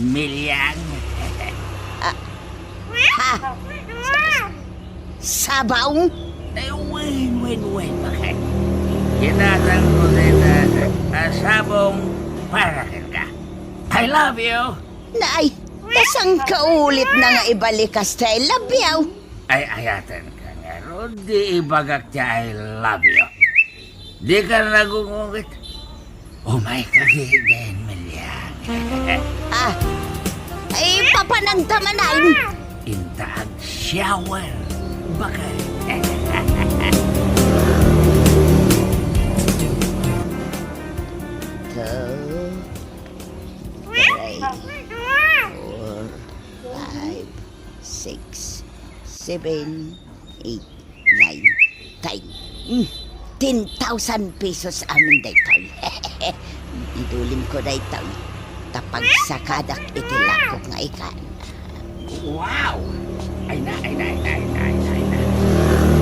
milyang. Ha? Sabaw? Ay, win, bakit? Kinatang ko din na sabong para ka. I love you. Naay, kasang kaulit na nga ibalikas sa I love you. Ay, ayatan ka nga, Rod. Di ibagak niya I love you. Di ka nagungungit. Oh my kagigin, milyang. Ay papanagtamanan. Intaag shower. Bakit? 7, 8, 9, 10. 10,000 pesos amin daytoy. Idulin ko daytoy. Tapag sakadak itilakok nga ikan. Wow! Ay na.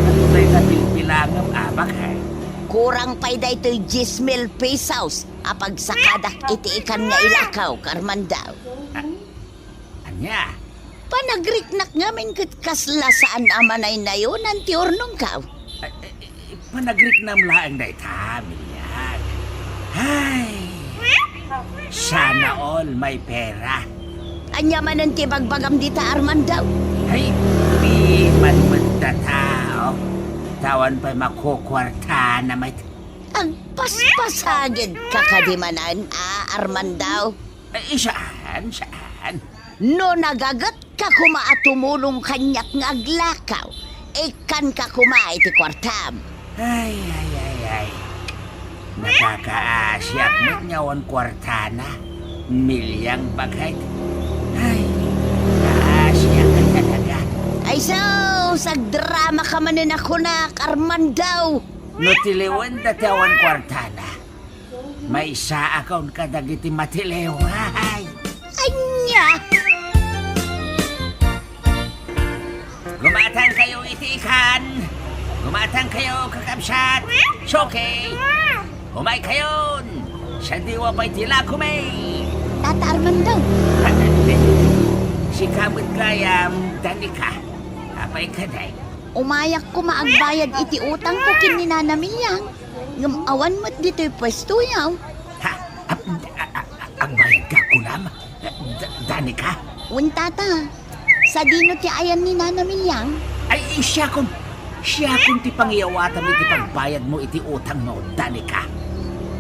Natulay sa bilbilangam, bakit? Kurang pa'y daytoy 10,000 pesos. Apag sakadak iti ikan nga ilakaw, Karmandaw. Anya? Panagriknak nga min kasla saan amanay na yun ang tiurnong kaw. Panagrik nam laang day tamilyan. Ay! Sana all may pera. Anya man ang tibagbagam dita Armandaw. Ay, di man tao. Tawan pa'y makukwarta na may... Ang paspasagid kakadimanan, Armandaw. Ay, saan? No nagagat ka kumaatumulong kanyak nga aglakaw, ikan ka kumait ti kwartam. Ay. Nakakaasyak mo't ngawan kwartana. Milyang bagay. Ay, kaasyak ka talaga. Ay so, sagdrama ka manin ako na, Armandaw. No tiliwan datawan kwartana. May isa akong kadagiti matiliw. Ay! Anya! Gumatang kayo itikan! Gumatang kayo kakabsat! Soke! Humay kayon! Sa diwa pa'y tila kumay! Tata Armandaw. Si kamot kayam, danika. Apay kaday. Umayak ko maagbayad iti utang ko kininanamilyang. Ngamawan mo't dito'y pwesto yaw. Ha? Ang bayad ka kunam? Danika? Tata, sa dino ti ayan ni nanamilyang. Ay, siya kung ti pangyawatan iti pagbayad mo iti utang mo, Danika.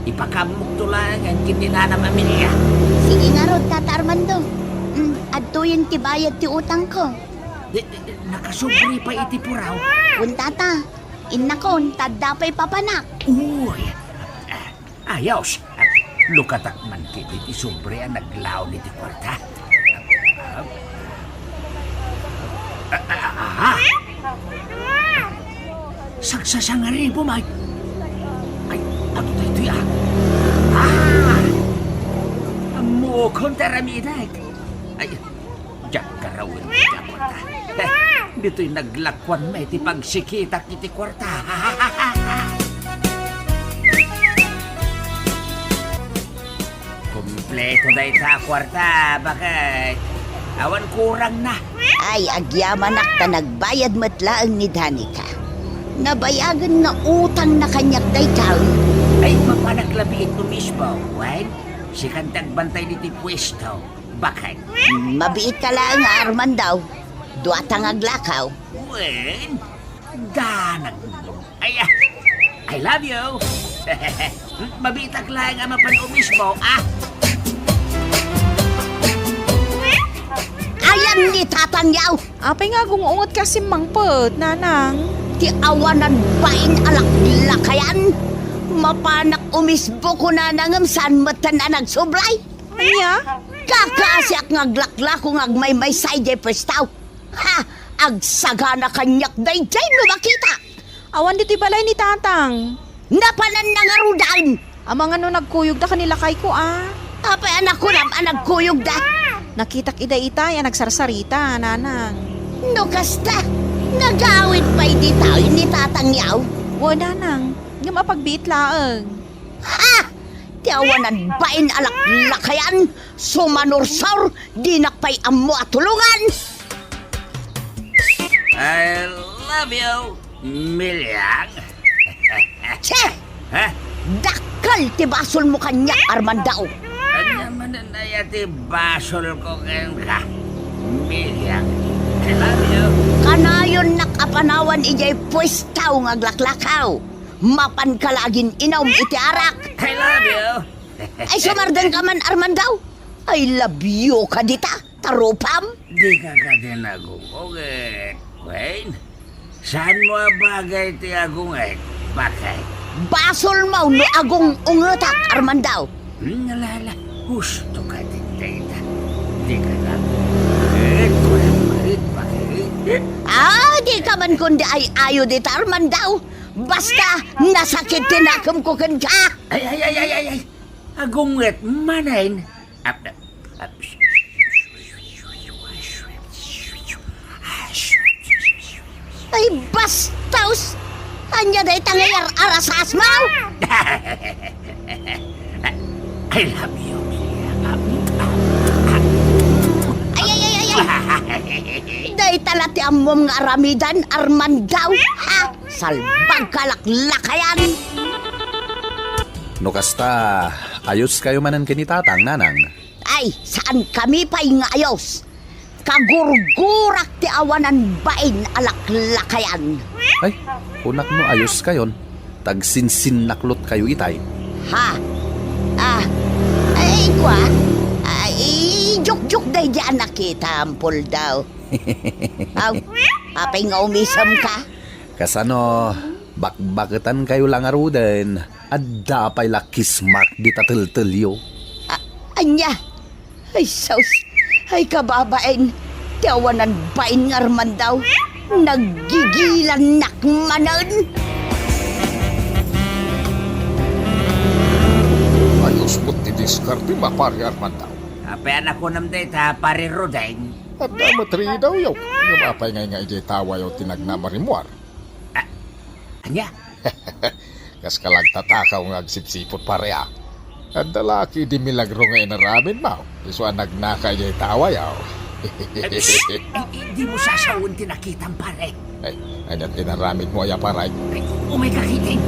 Ipakamok to lang ang kininanam amilya. Sige nga Rod, Tata Armando. Adtuyin ti bayad ti utang ko. Nakasubri pa iti puraw. Tata, innakon, tadapay papanak. Uy! Ayos! Lukatak man kiti ti sobre ang naglaw ni ti kwarta. Sagsasangari po, Mike. Ay, ano tayo ito ya? Amukon taramidag. Ay, diyak karawin mo, diyak kwarta. Dito'y naglakwan may iti pagsikitak iti kwarta. Kompleto na ita kwarta, bakit? Awan kurang na. Ay, agyaman ta nagbayad matlaang ni Danica. Nabayagan na utang na kanyak day taon. Ay, mapanaglabi ito mismo, wen? Si kantag bantay niti pwesto. Bakit? Mabiit ka lang nga Arman daw. Duatang aglakaw. Wen? Danag. Ay, I love you. Mabitag lang ang mapano mismo, ah? Ayan ni Tatangyaw. Apay nga gungungot kasi mangpet, nanang. Ti awanan bain alak lakayan. Mapanak umisbo ko na nangamsan matan na nagsublay. Anya? Kakasyak ngaglaklako ngagmay-may sayde pestaw. Ha! Agsagana kanyak dayjay no makita. Awan dito'y balay ni tatang. Napanan na nga rudan. Ang mga no nagkuyog da kanila kay ko ah. Apay anak ko nam anag kuyog da. Nakitak ida-ita yan nagsarsarita, nanang. No kasta. Nagawit pa'y di tao ni Tatangyaw. Wo, nanang. Yung mapagbiit laang. Ha! Tiawanan bain alak lakayan. Sumanursor. Dinakpay amo at tulungan. I love you, Milyang. Che! Ha? Dakal ti basol mo kanyak Armandao. Anya man na yati basol ko ngayon ka, Milyang. I love you. Kanayon nakapanawan ijay pwestaw ngaglaklakaw. Mapan kalagin inaw iti arak. I love you. Ay sumardan ka man Armandao. I love you ka dita, tarupam. Di ka ka din agungogit. Wayne, saan mo bagay ti agungit? Bakit? Basol mo no agong ungetak Armandao. Nalala, gusto ka din tita. Di ka na. Kulang marit, bakit? Ah, di ka man kundi ay ayo dita Armandao. Basta nasakit tinakam ko kan ka. Ay. Agungit, manain. Ay bastaus. Anya day tangayar arasas mo. I love you, Ay. Day talati amom nga aramidan Armandao. Ha? Salbag kalaklakayan. No kasta, ayos kayo manan kinitatang, nanang. Ay, saan kami pa'y ngayos? Kagurgurak ti awanan bain alaklakayan. Ay, kunak no ayos kayon. Tagsinsin naklot kayo itay. Ha? Ay, kwa? Ay, juk-juk day diyan nakita ampul daw. Aw, apay nga umisam ka? Kasano, bakbaketan kayo lang aruden. Adda pa'y lakis mark di tatel-telyo. Anya? Ay, saus. Ay, kababain. Tiawanan bain ngarman daw. Naggigilan nakmanan. Ayos mo't didiskarte mapari Armandao. Apay anak ko nam data, pare Rodeng. At damatri daw yaw. Yung apay ngay nga ijay tawa yaw tinagnamarimuar. Anya? Kas kalag tatakaw nga agsipsipot pareha. At dalaki di milagro nga inaramin mo. Iso ang nagnaka ijay tawa yaw. Hindi mo sasawon tinakitang pare. Ay, anyat inaramid mo ay aparay. Ay, umay kakiting.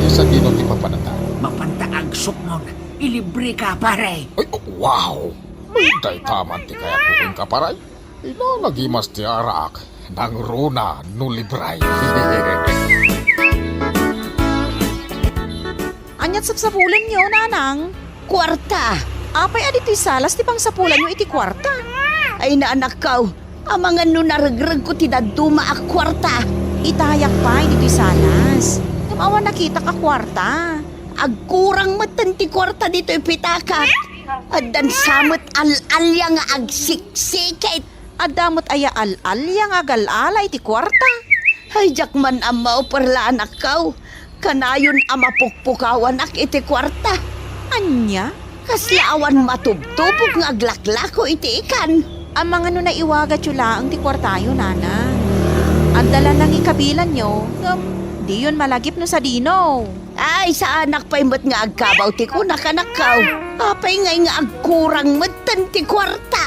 Isa dino ti papanata. Mapantaag sukmon. Ilibre ka pare. Ay, wow! May day taman ti kaya puking kaparay. Ina nagimas ti arak. Nang runa no libray. Anyat sapsapulan nyo, nanang. Kwarta. Apay adito'y salas ti pang sapulan nyo iti kwarta. Ay, naanak kaw. Amangan no naragrag ko tinaduma ak kwarta. Itayak pa, dito'y salas. Namawa nakita ka kwarta. Agkurang matan ti kwarta dito ipitakak. Adan samot al-alya nga agsiksikit. Adamot aya al-alya nga gal-alay ti kwarta. Ay, jakman amaw perla anak kaw. Kanayon amapukpukawan ak iti kwarta. Anya? Kaslaawan matubtubog nga aglaklako iti ikan. Ang mga no na iwaga tsula ang ti kwartayo, nanang. Ang dala nang ikabilan nyo, di yun malagip no sa dino. Ay, sa anak pa imot nga agkabaw ti ko nakanakaw. Apay ngay nga agkurang matan ti kwarta.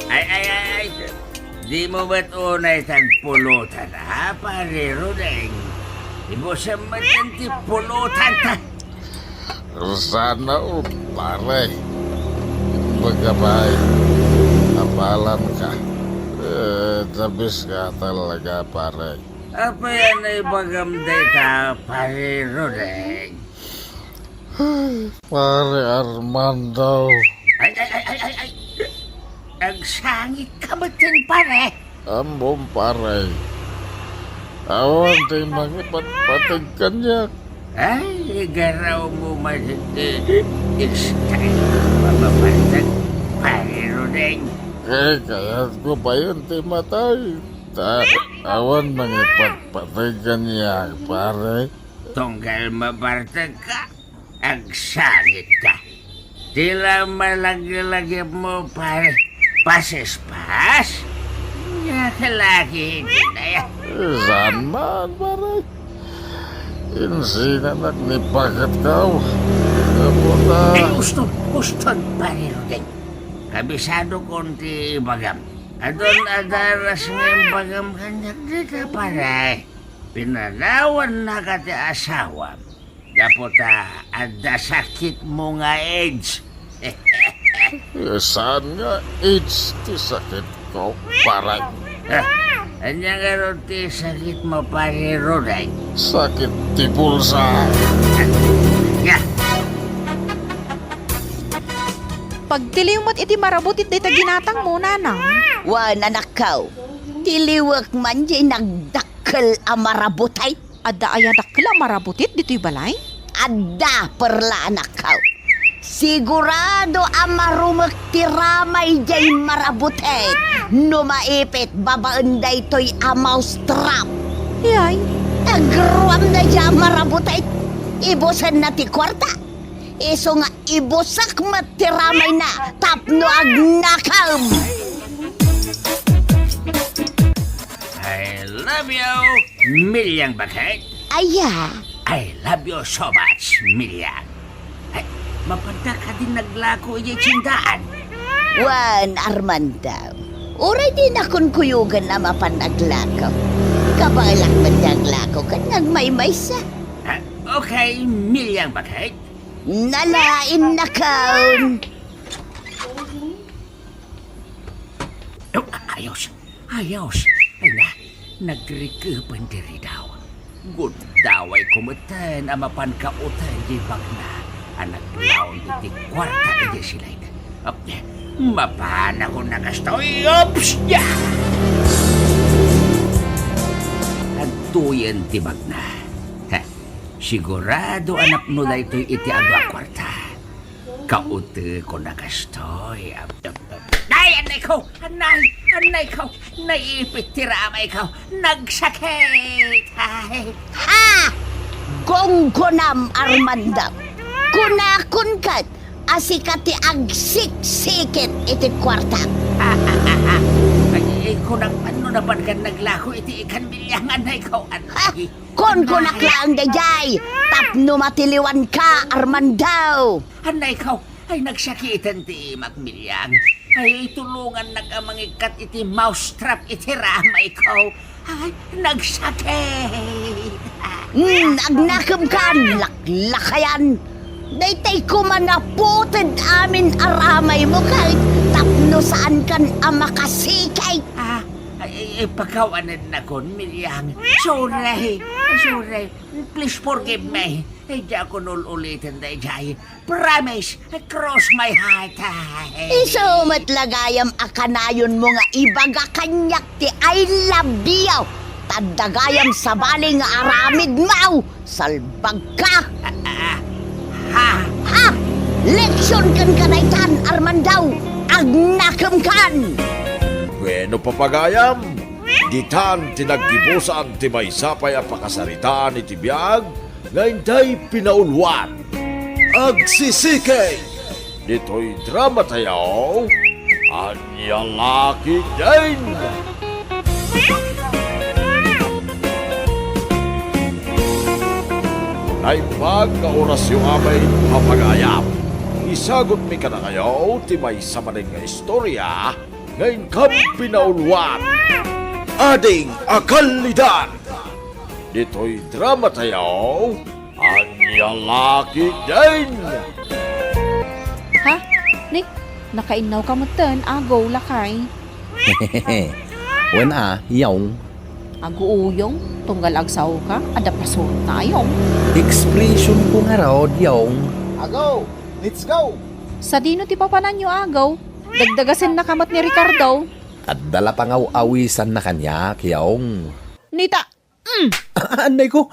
Ay, di mo ba't unay tan pulutan, ha, pare Rudeng? Di mo sa matan ti pulutan, ta? Sana pare. Bagabay. Apalan ka. Tabis ka talaga pare. Apa yan ay bagamday ta, pare Rudeng? Pare Armando. Ay! Nagsangit ka ba din, pare? Ambom pare. Awan tayo magipatpatid kanya. Ay, garaw mo masiti. Ikstay, mapapatag, pare Rudeng. Kaya ko pa yun tayo matay. Awan magipatpatid kanya pare. Tunggal mabartag ka, agsangit ka. Tila malagi-lagi mo, pare. Pases-pas? Nakalagi din na yan. Saan man pare? Insinanak ni Pakat kau. Kaputa. Gusto, pare Rudeng. Kabisado konti bagam. Adon adaras ng bagam kanyak dito, pare. Pinanawan na ka ti asawa. Daputa, ada sakit mo nga AIDS. Saan nga AIDS ti sakit ko pare? Anya nga ron ti sakit mo, pare Rudeng. Sakit ti pulsa. Nga, Pagtiliw mo't iti marabutit day taginatang mo, nanang. Wan anakaw. Tiliwak man di nagdakkel amarabutay. Adda aya dakla marabutit dito'y balay? Adda perla anakaw. Sigurado ang marumak tiramay jay marabutay. No maipit babaan day to'y amaw strap. Yay, Agruam na dya marabutay. Ibusan na ti kwarta. Iso nga ibusak matiramay na tapno agnakam. I love you, Milyang Bakit. Aya, I love you so much, Milyang. Ay, mapanta ka din naglako iya tsindaan. Wan Armando. Uray din akong kuyugan na mapanaglakaw. Kabalak magdaglakaw ka nagmaymay sa. Okay, Milyang Bakit. Nalain na kaon. Oh, ayos. Ay na, nagrikupan diri daw. Good daw ay kumatan ang mapankautan di bagna. Anak laon iti kwarta iti silay na. Mapana ko nagastoy. Ops! Ya! Agtuyan ti bagna. Sigurado anak no na ito'y iti agwa kwarta. Kaute ko nagastoy. Ay, anay ko! Anay ko! Naipit tiramay ko! Nagsakit! Ay! Ha! Gonggonam Armando. Kunakun kat. Asikati agsiksikit iti kwarta. Ay, kunang ano naman ka naglako iti ikan bilyang anay ko, Ha? anay. Kon kunaklaan dayay. Tapno matiliwan ka, Armando. Anay ko, ay nagsakitan ti Macmilliang. Ay tulungan nagamangikat iti mousetrap iti ramay ko. Ay, nagsakit. Nagnakam kan, laklakayan. Daytay ko man naputid amin aramay mo kahit tapno saan kan amakasikay. Ay, pagkawanan na kon, Milyang. Sorry. Please forgive me. Ay, di ako nululitin na jay. Promise, cross my heart. Iso matlagayam akanayon mo nga ibaga kanyak ti I love you. Tadagayam sa bali nga aramid mau. Salbag ka. Ha? Leksyon kan kanaytan, Armando. Agnakam kan. Bueno papagayam, ditan tinaggibusan ti may sapay ang pakasaritaan iti biyag, ngayon day pinaulwan. Agsisikay! Dito'y drama tayo. Anya Laki din. Naipag nga orasyon amay papagayam. Isagot mi ka na kayo, timay sa maning nga istorya, ngayon kam pinauluan. Ading akalidan. Dito'y drama tayo. Anya Laki din. Ha? Nick, nakainaw ka mo ten, agaw lakay. Wen yaong. Aguuyong, tunggal agsaw ka, ada pasur tayong. Expression ko nga raw, yaong. Agaw! Let's go! Sa dino ti papanan nyo agaw, dagdagasin na kamat ni Ricardo. At dala pang awisan na kanya, yaong. Nita, Anay ko,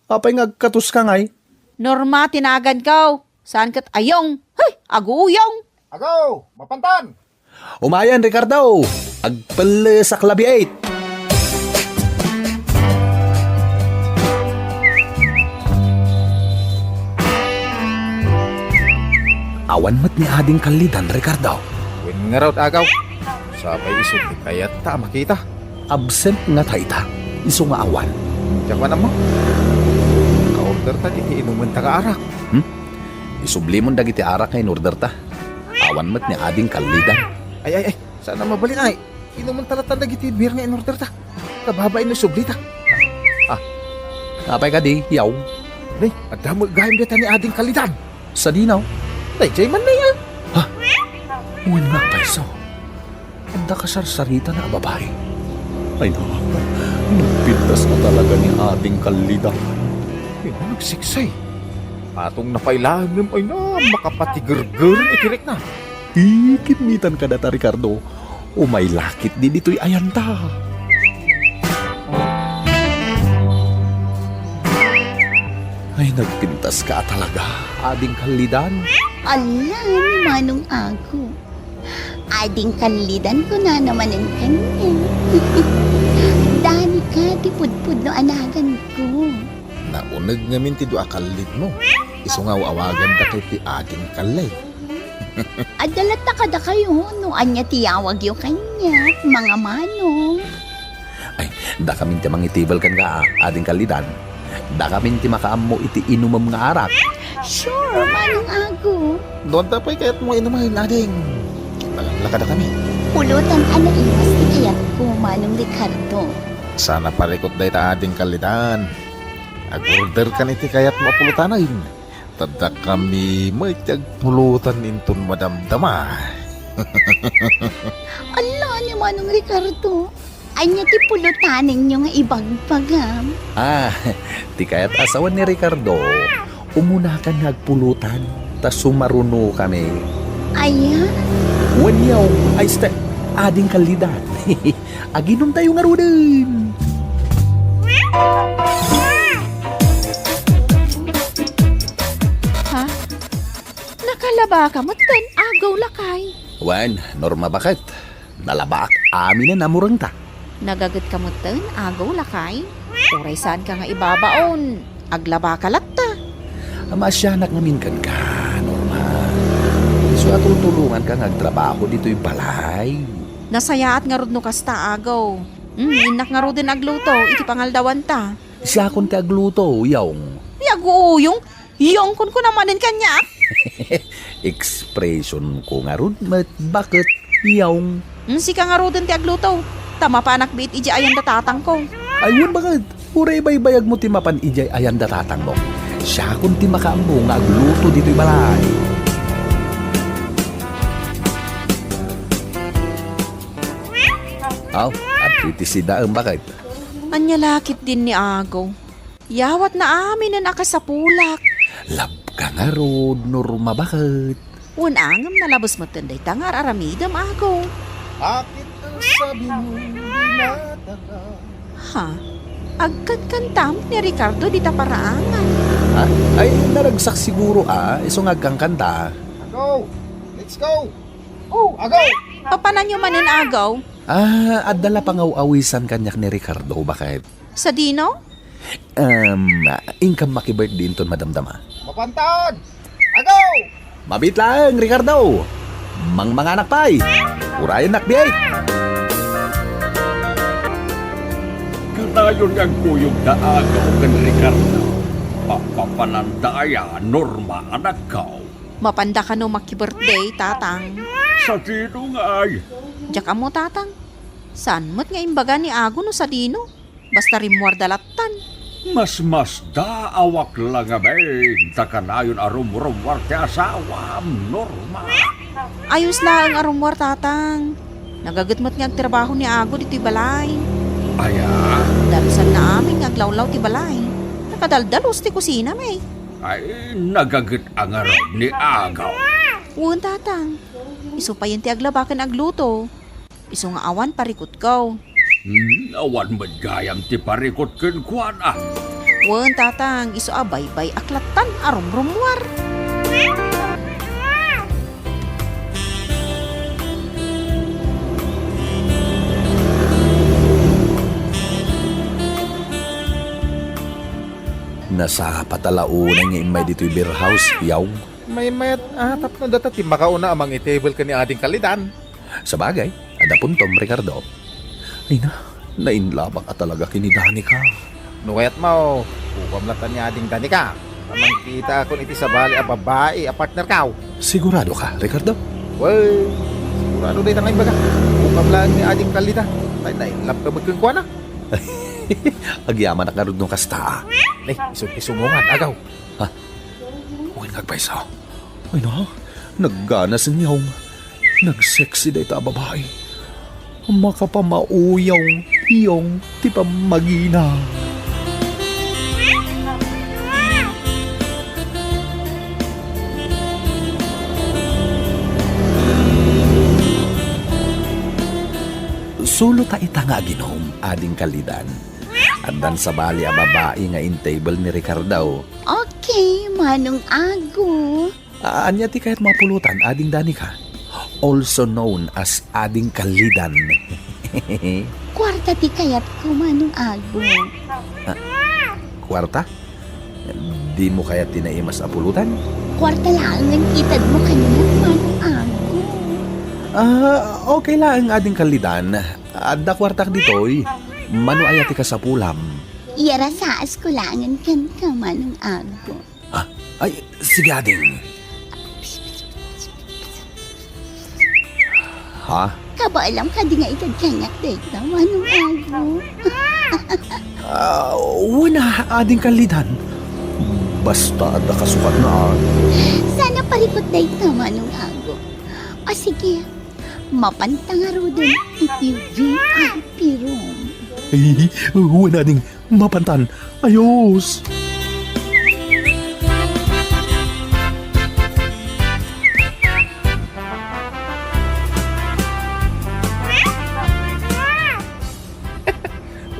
apay ngagkatus ka ngay. Norma tinagan ka. Saan kat ayong? Hey, aguuyong. Agaw! Mapantan! Umayan, Ricardo. Agpala sa klabi 8. Awan mat ni ading kalidan, Ricardo. Win nga raw agaw. Sabay isod ni kayat ta makita. Absent nga taita. Iso nga awan. Diyak ba naman? Ka-order ta di inuman ta ka arak. Isublimon dagiti arak nga in order ta. Awan mat ni ading kalidan. Ay. Sana mabalin ay. Inuman talatan na giti beer nga in order ta. Kababay na sublita. Apay ka di, yaw. Day, adamo gayam dita ni ading kalidan. Sa dinaw. Day, jay man na yan. Uwan nga paiso. Anda ka sarsarita na babae. Ay na, nagpintas na talaga ni ating kalidan. Nagsiksay. Atong napailaan ng ay na makapatigurgur ikirik na. Ikimitan ka data, Ricardo. O may lakit din dito'y ayanta. Ay, nagpintas ka talaga, ading kalidan. Ala, ni Manong Ako. Ading kanlidan ko na naman ang kanya. Dani ka, tipudpud no anagan ko. Naunag ngamin ti do akalid mo. Iso nga awagan da kay ti ading kalay. Adalat na kada kayo, no anya tiyawag yung kanya, mga manong. Ay, da kami ti mangitibal kan ka, ading kalidan. Da kami ti makaammo iti inumam nga arak. Sure, Manong Ako. Doon tapay kayat mo inumahin ading. Lakada kami. Pulutan ana iwas ti kayat ko, Manong Ricardo. Sana parikot day ta ading kalidan. Ag-order ka niti kayat mo pulutanin. Tada kami may pulutan inton madamdama. Ala ni Manong Ricardo. Anya ti pulutanin nyo nga ibagpagam. Ti kaya't asawan ni Ricardo, umuna ka nagpulutan, tas sumaruno kami. Aya, Wanyaw, ay ading kalidan. Aginom tayo nga rodin. Ha? Nakalaba ka mo ten, agaw lakay. Wan, Norma bakit? Nalabak amin na namurang ta. Nagagat ka mo ten, agaw lakay. Uray saan ka nga ibabaon. Aglaba ka latta. Masyanak ngamin kan ka, Norma. So atutulungan ka nagtrabaho dito'y balay. Nasayaat nga rod no kasta agaw. Inak nga rodin agluto, iti pangaldawan ta. Siya akong ti agluto, yaong. Yaguuyong, yung kun ko namanin kanya. Expression ko nga rod, bakit yaong? Si ka nga rodin ti agluto. Tama pa anak bit iji ayan datatang ko. Ayun bakit? Uray baybayag mo ti mapan ijay ayan datatang mo. Siya akong ti makaambo nga agluto dito'y balay. At titisida ang bakit? Anyalakit din ni agaw. Yawat na amin na nakasapulak. Lab ka nga rod, Norma bakit? Unangam nalabos mo tenday tangar aramidam agaw. Bakit ang sabi mo dinadala? Ha? Agkat kantam ni Ricardo di taparaangan. Ha? Ay, naragsak siguro iso nga kang kanta. Agaw! Let's go! Oh, agaw! Papanan nyo manin agaw? Adala pangaw-awisan kanyak ni Ricardo, bakit? Sa dino? Ingkam makibirthday inton madamdama. Mapantan! Agaw! Mabit lang, Ricardo. Mga anak pa'y. Urayan nakbiyay. Kanayon ang kuyog na agaw kan Ricardo. Papapanandaya, Norma, anak ko. Mapanda ka no maki-birthday, tatang. Sa sino nga ay? Diyak mo, tatang. Saan mo't nga imbaga ni Ago no sa dino? Basta rimwar dalatan. Mas daawak lang abay. Takanayon arum-rumwar ti asawam, Norma. Ayos lang ang arumwar, tatang. Nagagatmat nga ang trabaho ni Ago dito'y balay. Aya, Dalusan na amin nga aglawlaw ti balay. Nakadaldalos ti kusina, may. ay nagagat ang arab ni agaw. Uwan, tatang. Iso pa yun ti aglabakan agluto. Iso nga awan parikot ko. Awan madgayam ti parikot ken kuan ah. Uwan, tatang. Iso abay-bay aklatan arum-rumwar. Nasa patalaunan nga imay dito'y beer house, yaw. May mayat atap no data ti makauna amang itable ka ni ading kalidan. Sa bagay, ada puntom, Ricardo. Ay nainlabak at talaga kinidani ka. No kayat mo, upamlatan ni ading dani ka. Amang kita ako iti sa bali a babae a partner kaw. Sigurado ka, Ricardo? Well, sigurado day tangay baga. Upamlaan ni ading kalidan. Tay nailap ka magkengkuan na. Agyaman na karod nung kasta. Nay, isungungan, agaw. Uy, nagpaiso. Ay na, naggana sa niyong. Nagsexy day ta babae. Makapamauyaw, iyong ti pamagina. Sulo ta ita nga ginom, ading kalidan. Andan sa bali a babae nga in table ni Ricardo. Okay, Manong Ago. Anya ti kahit mapulutan, ading dani ka. Also known as ading kalidan. Kwarta ti kayat ko, Manong Ago. Kwarta? Di mo kaya tinaimas apulutan? Kwarta lang ang kitad mo kanina, Manong Ago. Okay lang ading kalidan. Adda kwartak ditoy. Mano ayati ka sa pulam. Iyara saas ko langan kan ka, Manong Ago. Ay, sige ading. Ha? Kabaalam ka di nga itad kanyak dito, Manong Ago. Wala ading kalidan. Basta adda kasukat na. Sana parikot dito, Manong Ago. O sige, mapantang arudan iti VIP room. Ay, wala ding mapantan. Ayos!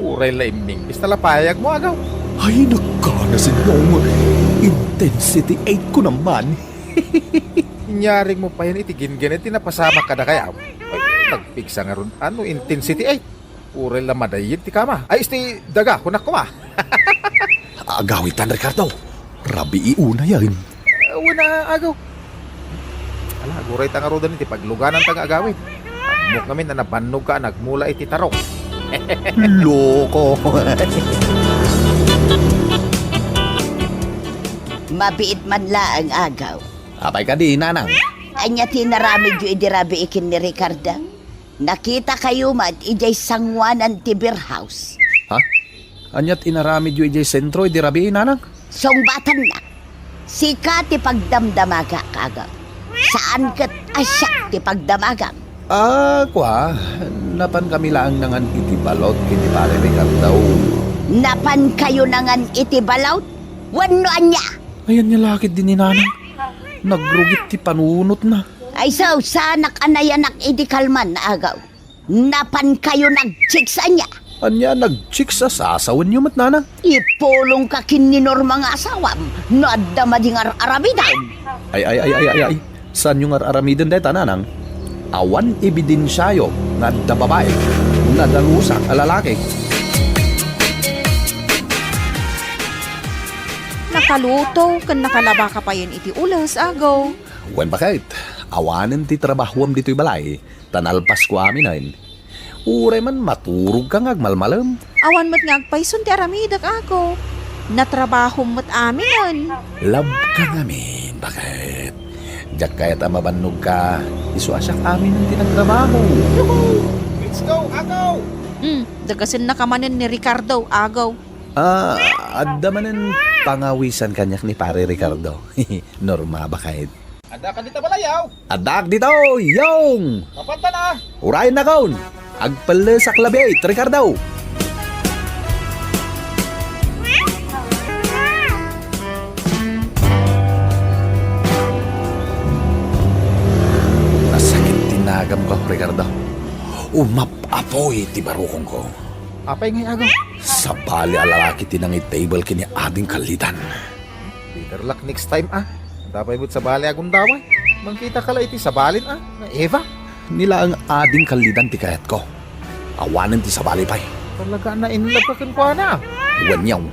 Uray laiming, pista lapayag mo, agaw. Ay, nagkana sa inyong intensity 8 ko naman. Nyaring mo pa yan itigin ganit, tinapasama ka na kaya. Ay, nagpigsa nga ron. Ano, intensity 8? Uray la madayin ti kama. Ay, isti daga, kunak ko ma. Agawitan, Ricardo. Rabi iuna yan. Una, agaw. Ala, guray tanga rodan iti pagluganan tanga agawin. Amok namin na nabannog ka, nagmula iti tarong. Loko. Mabiit man la ang agaw. Apay ka di, nanang. Anya tinaramid yu idirabi ikin ni Ricarda. Nakita kayo mat ijay sangwanan ti beer house. Ha? Anyat inaramid yu ijay sentro, di rabi, nanang? Songbatan na. Sika ti pagdamdamaga kaga. Saan kat asyak ti pagdamaga? Kwa. Napan kami lang nangan iti balot kiti pare Ricardo. Napan kayo nangan iti balawt? Wano anya? Ayan niya lakit din ni nanang. Nagrugit ti panunot na. Ay so, sanak anayanak iti kalman na agaw. Napan kayo nag-chicks anya? Anya nag-chick sa sasawan niyo mat nanang. Ipulong ka kininor mga asawam. No adda madingar arabidan. Ay. Saan yung aramidan deta nanang? Awan ebidensyayo nga da babae na dalusak a lalaki. nakaluto kan nakalaba ka pa yun iti ulas, agaw. Wen bakit? Awanen ti trabahuam dito'y balay. Tanalpas ko amin ayn. Uray man maturog ka ngagmalmalam. Awan mat nga agpayson ti aramidak, agaw. Natrabaho mat amin. Lab ka namin. Bakit? Diyak kaya't amabannog ka. Isuasyak amin ang tinagtrabaho. Let's go, agaw! Dagasin na kamanin ni Ricardo, agaw. Adda manen pangawisan kanyak ni pare Ricardo. Norma bakit? Ada ka dito balayaw! Adak dito, yung! Kapanta na! Urayan na kaon! Agpala sa klabit, Ricardo! Nasakit tinagam ko, Ricardo. Umapapoy ti barukong ko. Apay ngay agaw? Sa bali alalaki tinangit table kini ading kalitan. Better luck next time Dapat but sa bali agong daway. Mangkita ka lang iti sa balin na Eva. Nila ang ading kalitan ti kayat ko. Awanan ti sa bali pa'y. Talaga na inlove ka kinuha na. Wanyaw,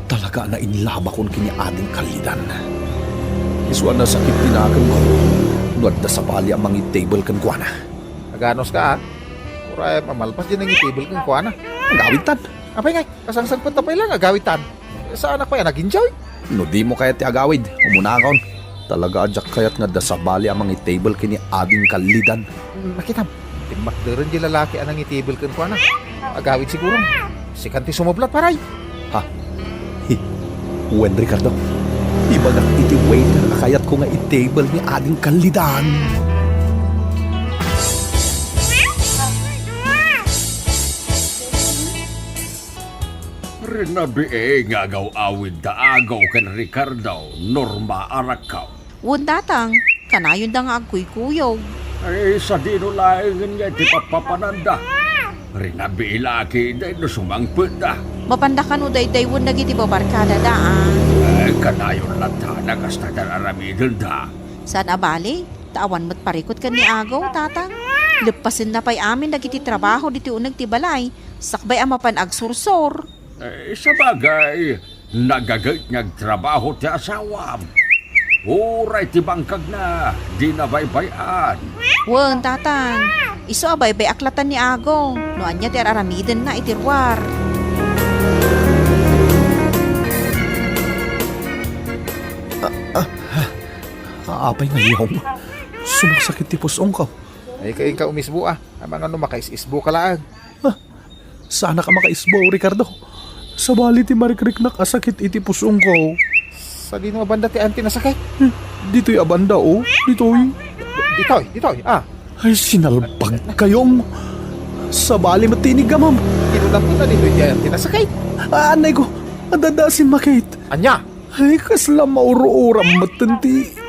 talaga na inlaba kon kini ading kalidan. Iswa na sakit tinakan ko. Nuad na sa bali ang mga table kan kuha na. Aganos ka Uray, mamalpas din ang itibol kang kuha na. Ang gawitan. Apay ngay, kasangsang punta pa lang agawitan. Sa anak pa yan, nag-enjoy. No di mo kayat ti agawid. Umunakaon. Talaga adyak kayat nga da sa bali ang mga table kini ading kalidan. Makitam, timakderan di lalaki anang itibol kang kuha na. Agawid siguro. Si Kanti sumublat paray. Wen Ricardo. Ibagak iti waiter kayat ko nga i-table ni ading kalidan. Rinabi nga agaw awid da agaw kan Ricardo, Norma Arakaw. Wundatang, kanayon da nga agkuy-kuyog. Ay, sa dino laing nga ti papapananda. Rinabi ilaki da ino sumangput da. Mapandakan o day wun nagiti babarkada daan. Ay, kanayon lantana kasta da aramidin da. Saan abali? Taawan mo't parikot ka ni agaw, tatang. Lepasin na pa'y amin nagiti trabaho diti unag ti balay. Sakbay ang mapan agsursor. Ay, sa bagay, nagagait niyag trabaho ti asawam. Uray ti bangkag na, di na baybayan. Wen, tatang. Iso abay-bay aklatan ni agaw. Noan niya ti aramiden na itirwar. Apay ngayon. Sumasakit ti pusong ko. Ay kain ka umisbo Ang mga makaisisbo ka lang. Sana ka makaisbo, Ricardo. Sa bali ti marikrik na kasakit iti pusong ko. Sa di naman banda ti auntie na sakit. Dito'y abanda, oh. Dito'y. Ditoy. Ay, sinalpag kayong. Sa bali matinig ka, ma'am. Kinulang ko na dito ti auntie na sakit. Anay ko, adadasin makit. Anya? Ay, kasla mauro-uram matanti.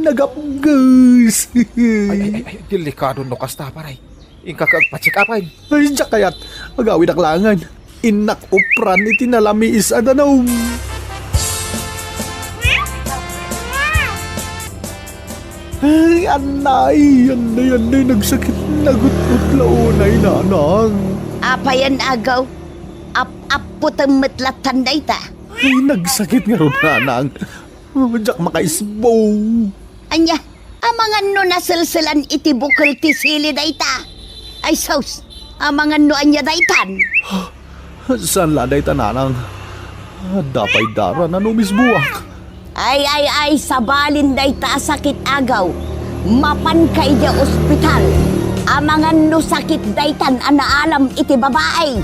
Nagapgas. Ay, delikado no kasta paray. Inkakagpatsikapay. Ay, diyak kayat. Agawin aklangan. Inak upran iti nalamiis adanaw. Ay, anay. Nagsakit nagut-utlaunay nanang. Apayan agaw. Aputamit-latan na ita. Ay, nagsakit nga ron nanang. Diyak makaisbo. Anya, amangan no nasilsilan iti bukal ti sili na ita. Ay saus, amangan no anya daitan. San laday tananang? Dapay dara na numisbuak. Ay, sabalin na ita sakit agaw. Mapan kay di ospital. Amangan no sakit daitan anaalam iti babae.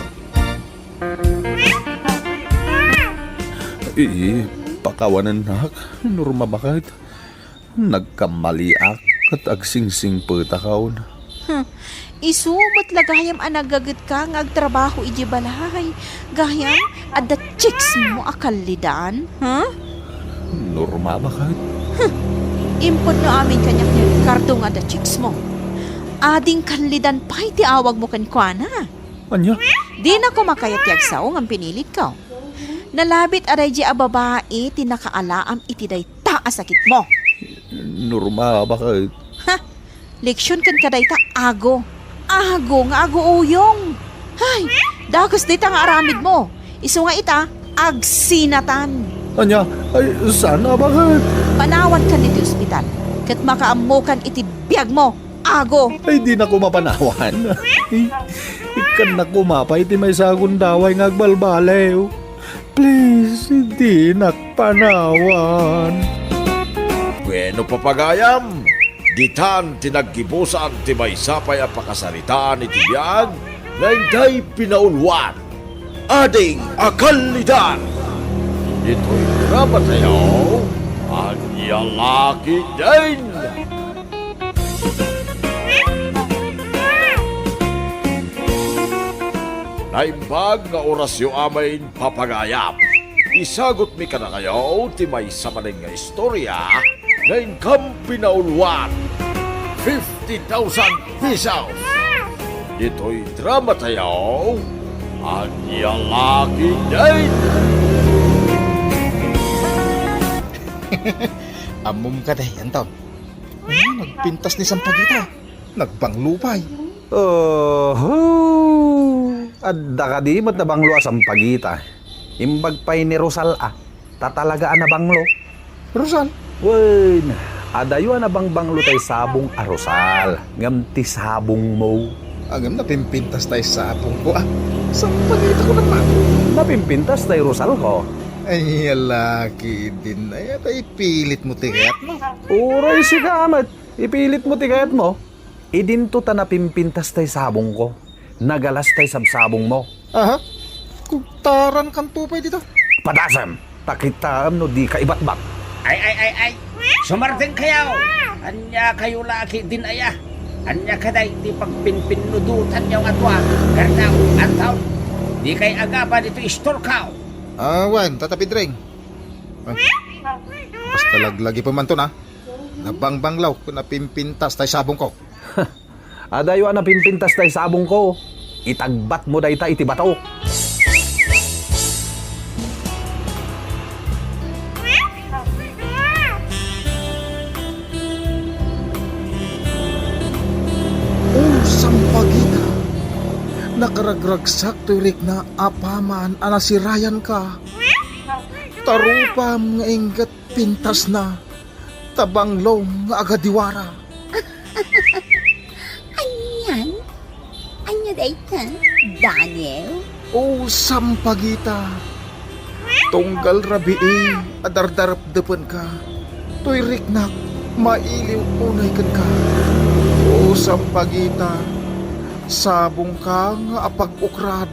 Pakawanan na. Norma bakit? Nagkamaliak at agsingsing putakaon. Isumat lagayam anagagat ka nga agtrabaho iji balay. Gayam, adda chicks mo akalidaan, ha? Norma bakit? Impod no amin kanyak ni Ricardo nga adda chicks mo. Ading kanlidan pa iti awag mo kankwana. Anya? Di na ko makayat yagsaw ang pinilit ko. Nalabit aray di a babae tinakaalaam iti day taasakit mo. Norma bakit? Ha? Leksyon kan kaday ta ago. Ago nga ago uyong. Hay, dagas day ta nga aramid mo. Iso nga ita, agsinatan. Anya, ay, sana ba ka? Panawan ka niti ospital. Kat makaamukan iti biyag mo. Ago. Ay, di na ko mapanawan. Ikan na kumapay, ti may sagun daway ngagbalbalew. Please, hindi nakpanawan. Bueno papagayam, ditan tinaggibusan ti may sapay ang pakasaritaan iti biyag na hindi pinaulwan. Ading akalidan! Ito'y drama tayo, ang yalaki din! Naimbag nga orasyo amay papagayam. Isagot mi ka na kayo, ti may samaning nga istorya, na income pinauluan. 50,000 pesos. Ito'y drama tayo, ang yalaki din. Amom ka day, Anton. Nagpintas ni Sampagita. Nagbanglupay. Adda ka di mat na banglo asang pagita. Imbag pa'y ni Rosal tatalagaan na banglo. Rosal, Wen, adayo na bang banglo tay sabong a Rosal. Ngam ti sabong mo. agam na pimpintas tayo sa apong ko. Sampagita ko naman. Napimpintas tay Rosal ko. Ay, laki din na yata ipilit mo tigat mo. Uray si kamat. Ipilit mo tigayat mo. Idinto ta napimpintas tay sabong ko. Nagalas tay sabsabong mo. Aha, kuktaran kang tupay dito. Padasam, takitaan no di ka ibatbat. Ay! Sumarting kayaw! Anya kayo laki din aya. Anya kaday di pagpinpinudutan yung atwa. Gardaw, antaw. Di kay agaba dito istorkaw. Wan, tatapid ring. Basta laglagi pa man to na. Nabangbanglaw kung napimpintas tayo sabong ko. Adayo na pimpintas tay sabong ko. Itagbat mo dayta iti bato. Oh, Sampagita. Nakaragragsak turik na apaman anasirayan ka. Tarupam nga ingat pintas na. Tabanglong nga agadiwara. Anya dayta, Daniel? Oh, Sampagita. Tunggal rabii, adardarap depan ka. Tuirik na, mailiw unay kan ka. Oh, Sampagita. Sabong ka nga apag-ukrad.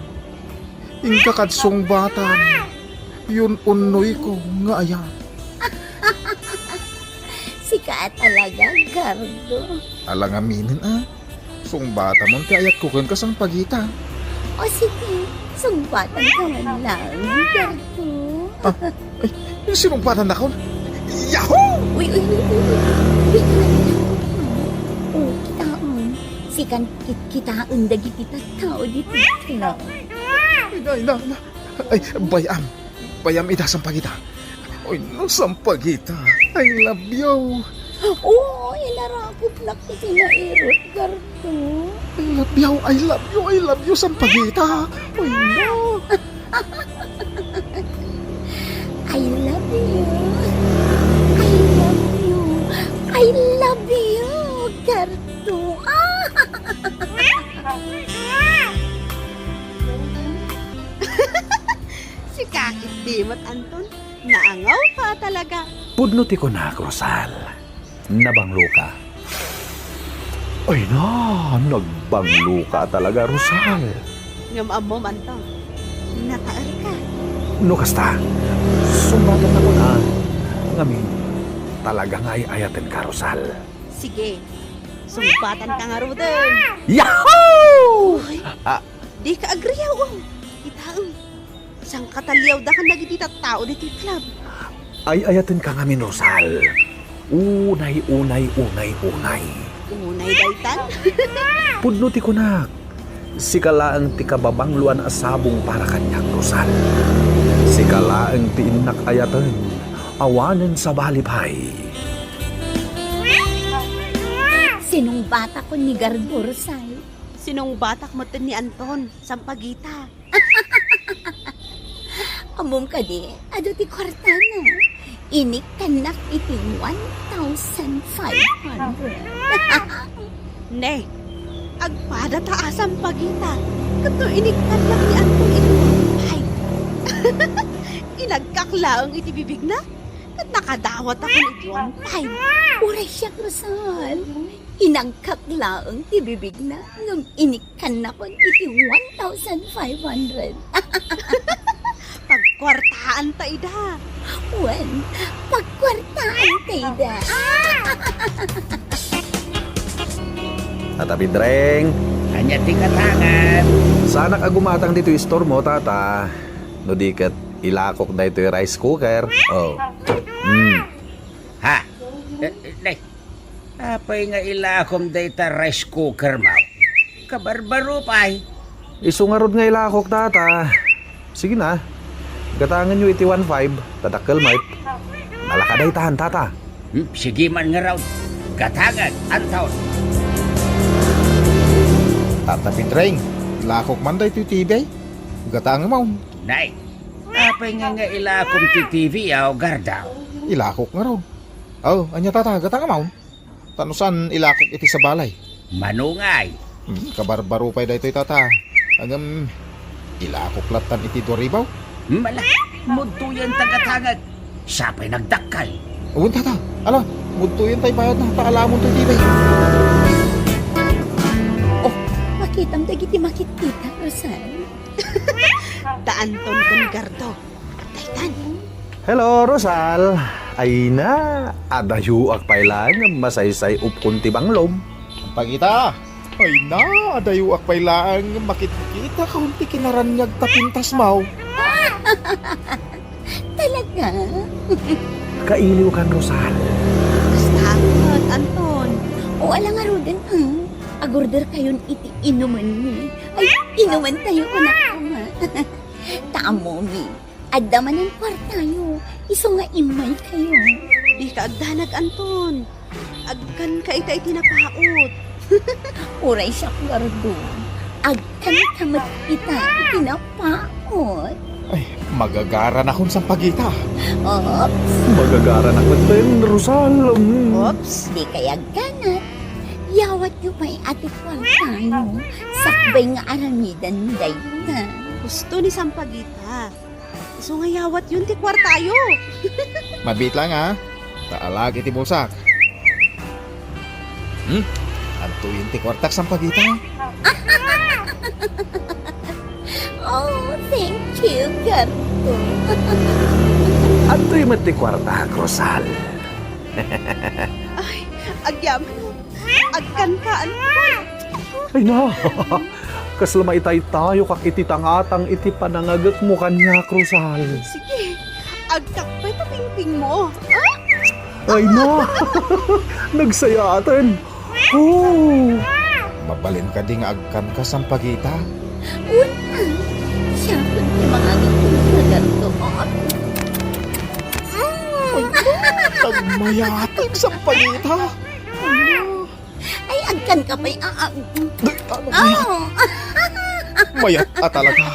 Ingka kadsong batan. Yun unoy ko nga ayan. Sika talaga, Gardo. Alang aminin Sungbata mo kayat kukan ka sang pagita. O sige, sumbatan ka man lang, Gardo. Sinumbatan na ko. Yahoo! Uy. Wait lang. Oh, kitaon. Sikan kitaon dagi kita tao dito. No. Na. Ay, bayam ida sang pagita. Oy, no sang pagita. I love you. Oh, ilarapot na kita na erot, Gardo. I love you sang pagita. Oy, no. I love you. I love you, Gardo. Si Kakit Dimot, Anton. Naangaw pa talaga. Pudnuti ko na, Rosal. Nabanglo ka. Ay na, nagbanglo ka talaga, Rosal. Ngam mo, Anton. Nataar ka. No kasta, sumbatan ako na. Ngamin, talagang ay ayatin ka, Rosal. Sige, sumbatan ka nga rudan. Yahoo! Di ka agriyaw, Itaon. Sang katalyaw da ka nagitita tao dito club. Ay ayatin ka ngamin, Rosal. Unay. Unay daytan. Pudnuti ko na. Sikala ang tikababangluan asabong para kanyang, Rosal. Sikala ang tiinak ayatan, awanan sa balipay. Sinong bata ko ni Gardo, Rosal? Sinong batak mo ni Anton, Sampagita? Amom ka di, ado ti kwarta na. Inik kanak iti 1,500. Ne, agpada taasang pagita. Kato iniktan lang ni Antong ito. Ay, inagkaklaang iti bibig na. At nakadawat ako ng iyon. Ay, Uray siya, Rosal. Inangkaklaang ti bibig na ngam inikan na kon iti 1,500. pagkwartaan ta ida. Wen, pagkwartaan kayda. Tata Pidreng, Anya ti katangan. sana ka gumatang dito yung store mo, tata. No di kat ilakok na ito yung rice cooker. Oh. Ha? Nay, apay nga ilakom data rice cooker mo. Kabarbaro pa'y. Isungarod nga ilakok, tata. Sige na. Gatangan nyo iti 1.5, tadakkel mait. Nalakaday tahan, tata. Sige man nga raw. Katangan, antaon. Tata Pidreng, lakok man da ito tibay. Gatang mo. Nay, apay nga ilakom ti TV yaw gardaw. Ilakok nga raw. Oh, anya tata, gatang mo. Tanusan ilakok iti sa balay. Manungay. Kabarbaro pa da ito tata. Agam, ilakok latan iti doribaw. Mala, muntuyan tagatangag. Sapay nagdakkal. Uwan tata, ala, munto yun tayo bayad na taalamon to tibay. Makitang dagiti makikita, Rosal. Daanton kun gardo. Taytan. Hello, Rosal. Ay na, adayuak pailan masaysay upkun ti banglom. Pagita, ay na, adayo akpay laang makikita kaunti kinaranyag tapintas mau. Talaga? Kailiw kan, Rosal. Basta akot, Anton. O alang arudan, agorder kayon iti inuman mi. Ay, inuman tayo ko na kama. Tamo mi. Adaman ang kwartayo. Iso nga imay kayo. Di ka agdanag, Anton. Agkan ka ita itinapaot. Uray siya gardo. Agkan kamat ita itinapaot. Ay, magagara na kung sa pagita. Ops, Magagara na kwaten, Rosal. Oops. di kaya ganat. Yawat yu may ati kwartayo. Sakbay nga aramidan dayta. Gusto ni Sampagita. So ngayawat yun ti kwartayo. Mabit lang ha. Taalag iti bulsak. Antuyin ti kwartak sa pagita. Oh, thank you, Gardo. Ato yung mati kwarta, Rosal. Ay, agyam. Agkan ka, Anton. Ay na, kaslama itay tayo kak iti tangatang iti panangagat mo kanya, Rosal. Sige. Agtakpay tapingping mo. Ay na, nagsayatan. Oh. Mabalin ka ding agkan ka sa pagita. Una, siya po yung mga ngipin na Gardo. Nagmayatag sa pagita. Ay, agkan ka pa'y Ano? Mayat talaga.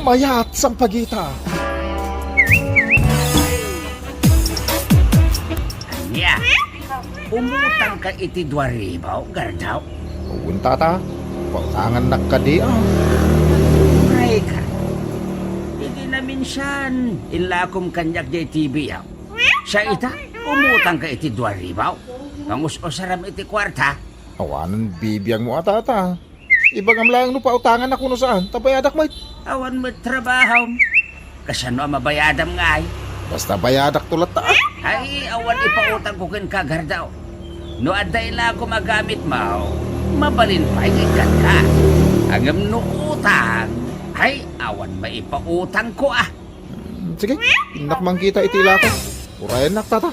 Mayat sa pagita. Anya, umutang ka iti 2,000, gardaw. Uwan tata, pautangan na ka di Ay ka. Hindi na minsan, ilakom kanyak di TV yaw. Siya ita, umutang ka iti 2,000. Pangus-usaram iti kwarta. Awanan bibiyang mo tata. Ibang amlang no pautangan ako no saan. Tabayadak may. Awan mo trabaho. Kasano ang mabayadam nga ay. Basta bayadak tulat ta. Ay, awan ipautang ko kin kagardaw. No aday la ako magamit mo, mabalin pa ikat ka. Agam no utang. Ay, awan maipautang ko ah. Sige, inakmang kita itila ko. Urayan nak tata.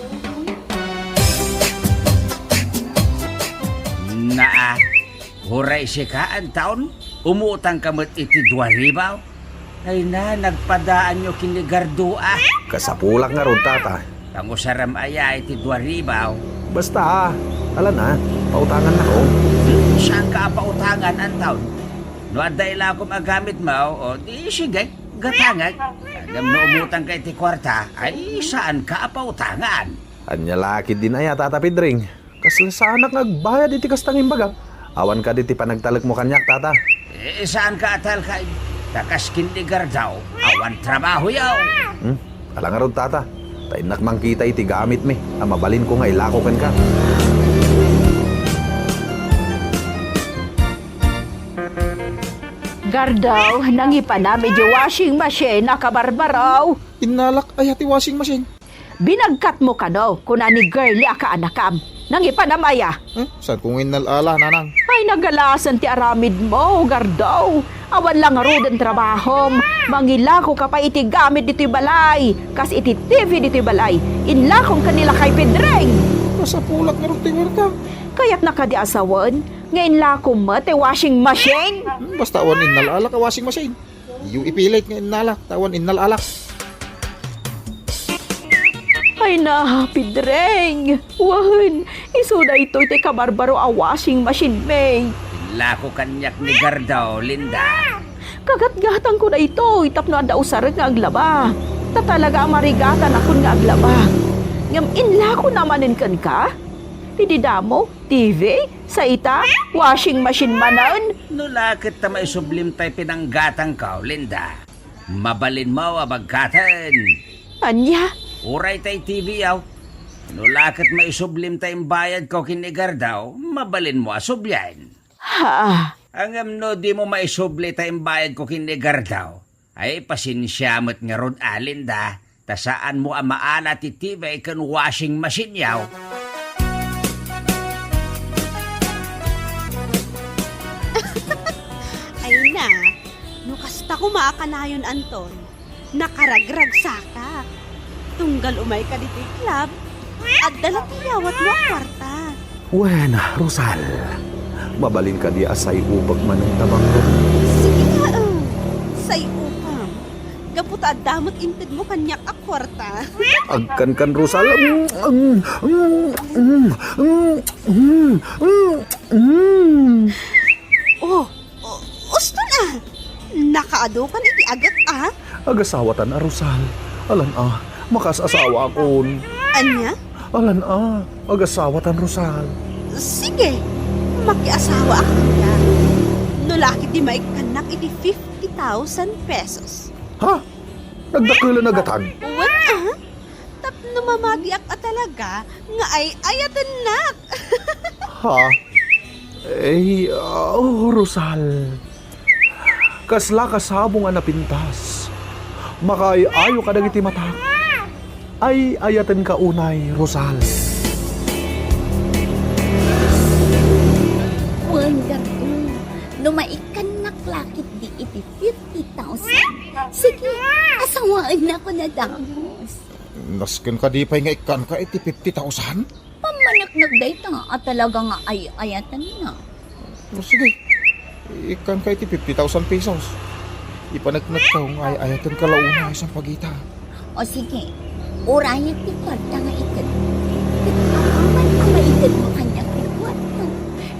Naa, huray si ka ang taon, umutang ka mo't iti 2,000. Ay na, nagpadaan nyo kinigardo ah. Kasapulak nga ron, tata. Pangusaram aya iti 2,000. Basta, ala na, pautangan na ko. Saan ka pautangan ang taon? No aday la ako magamit mo, o di sige, gatangag. Ngam no umutang kay ti kwarta, ay saan ka apautangan? Anya laki din aya Tata Pedring. Kaslasanak ngagbayad iti kastang imbaga. Awan ka diti panagtalag mo kanyak, Tata. Saan ka atal kay? Takas kindigar daw, awan trabaho yaw. Alangarod, Tata. Tainak mangkita iti gamit mi. Mabalin ko nga ilakokan ka. Gardaw, nangipa na medyo washing machine na kabarbaraw. Inalak ay ati washing machine. Binagkat mo ka no, kuna ni girly aka anakam. Nangipa na maya. Saan kung inalala, nanang? Ay nagalasan ti aramid mo, Gardaw. Awan lang arudan trabahom. Mangilako ka pa iti gamit dito'y balay. Kas iti TV dito'y balay. Inlakong kanila kay Pedreng. Nasa pulat nga rin tingwar ka. Kaya't nakadi asawan, ngayon lako mo te washing machine. Basta awan inalala ka washing machine. Yung ipilit nga inalak, tawan inalala. Ay na, Pedreng. Wahan, isuda ito iti kabarbaro a washing machine, may. Lako kanyak ni Gardaw, Linda. Kagatgatan ko na ito, itapno ang dausarag nga aglaba. Tatalaga ang marigatan akon nga aglaba. Ngam inla ko namanin kan ka? Tididamo, TV, sa ita, washing machine manan. Nulakit ta may sublim tay pinanggatang ka, Linda. Mabalin mo abagkatan. Anya, Uray tay TV yaw. Nulakit may sublim tay bayad ko kinigar daw, mabalin mo asubyan. ha, Angam no di mo maisubli tay bayad ko kinigar daw. Ay pasinsyamat nga rod Linda. Ta saan mo ang maala ti TV kan washing machine yaw. Ay na, no kasta kumakanayon Anton, nakaragrag saka. Tunggal umay ka dito club, at dala tiyawat mo ang kwarta. Wena, Rosal. Mabalin ka di asay upag manong tabang ko. Sige nga, say upam. Gaputa at damot inted mo kanyak ang kwarta. Agkan Rosal. Usto na! Nakaado ka iti agat Agasawatan a Rosal. Alan makasasawa akon. Anya? Alan agasawatan Rosal. Sige, makiasawa ako niya. Nulaki di may kanak iti 50,000 pesos. Ha? Nagdakila na gatag. What Tapno mamadiak at talaga nga ay ayatan nak. Ha? Rosal. Kasla kasabong nga napintas. Makay ayo ka dagiti matak. Ay ayatan ka unay, Rosal. Wonder ko, numaikan naklakit di iti 50,000. Sige, asawaan na ko na damos. Nasken ka di pa'y nga ikan ka iti 50,000? Pamanaknag day ta at talaga nga ay ayatan na. Sige, ikan ka iti 50,000 pesos. Ipanagnak ka nga ay ayatan ka launa isang pagita. O sige, urayag ti kwarta nga ikat. Kataman ang maitid mo kanyang ti kwarta.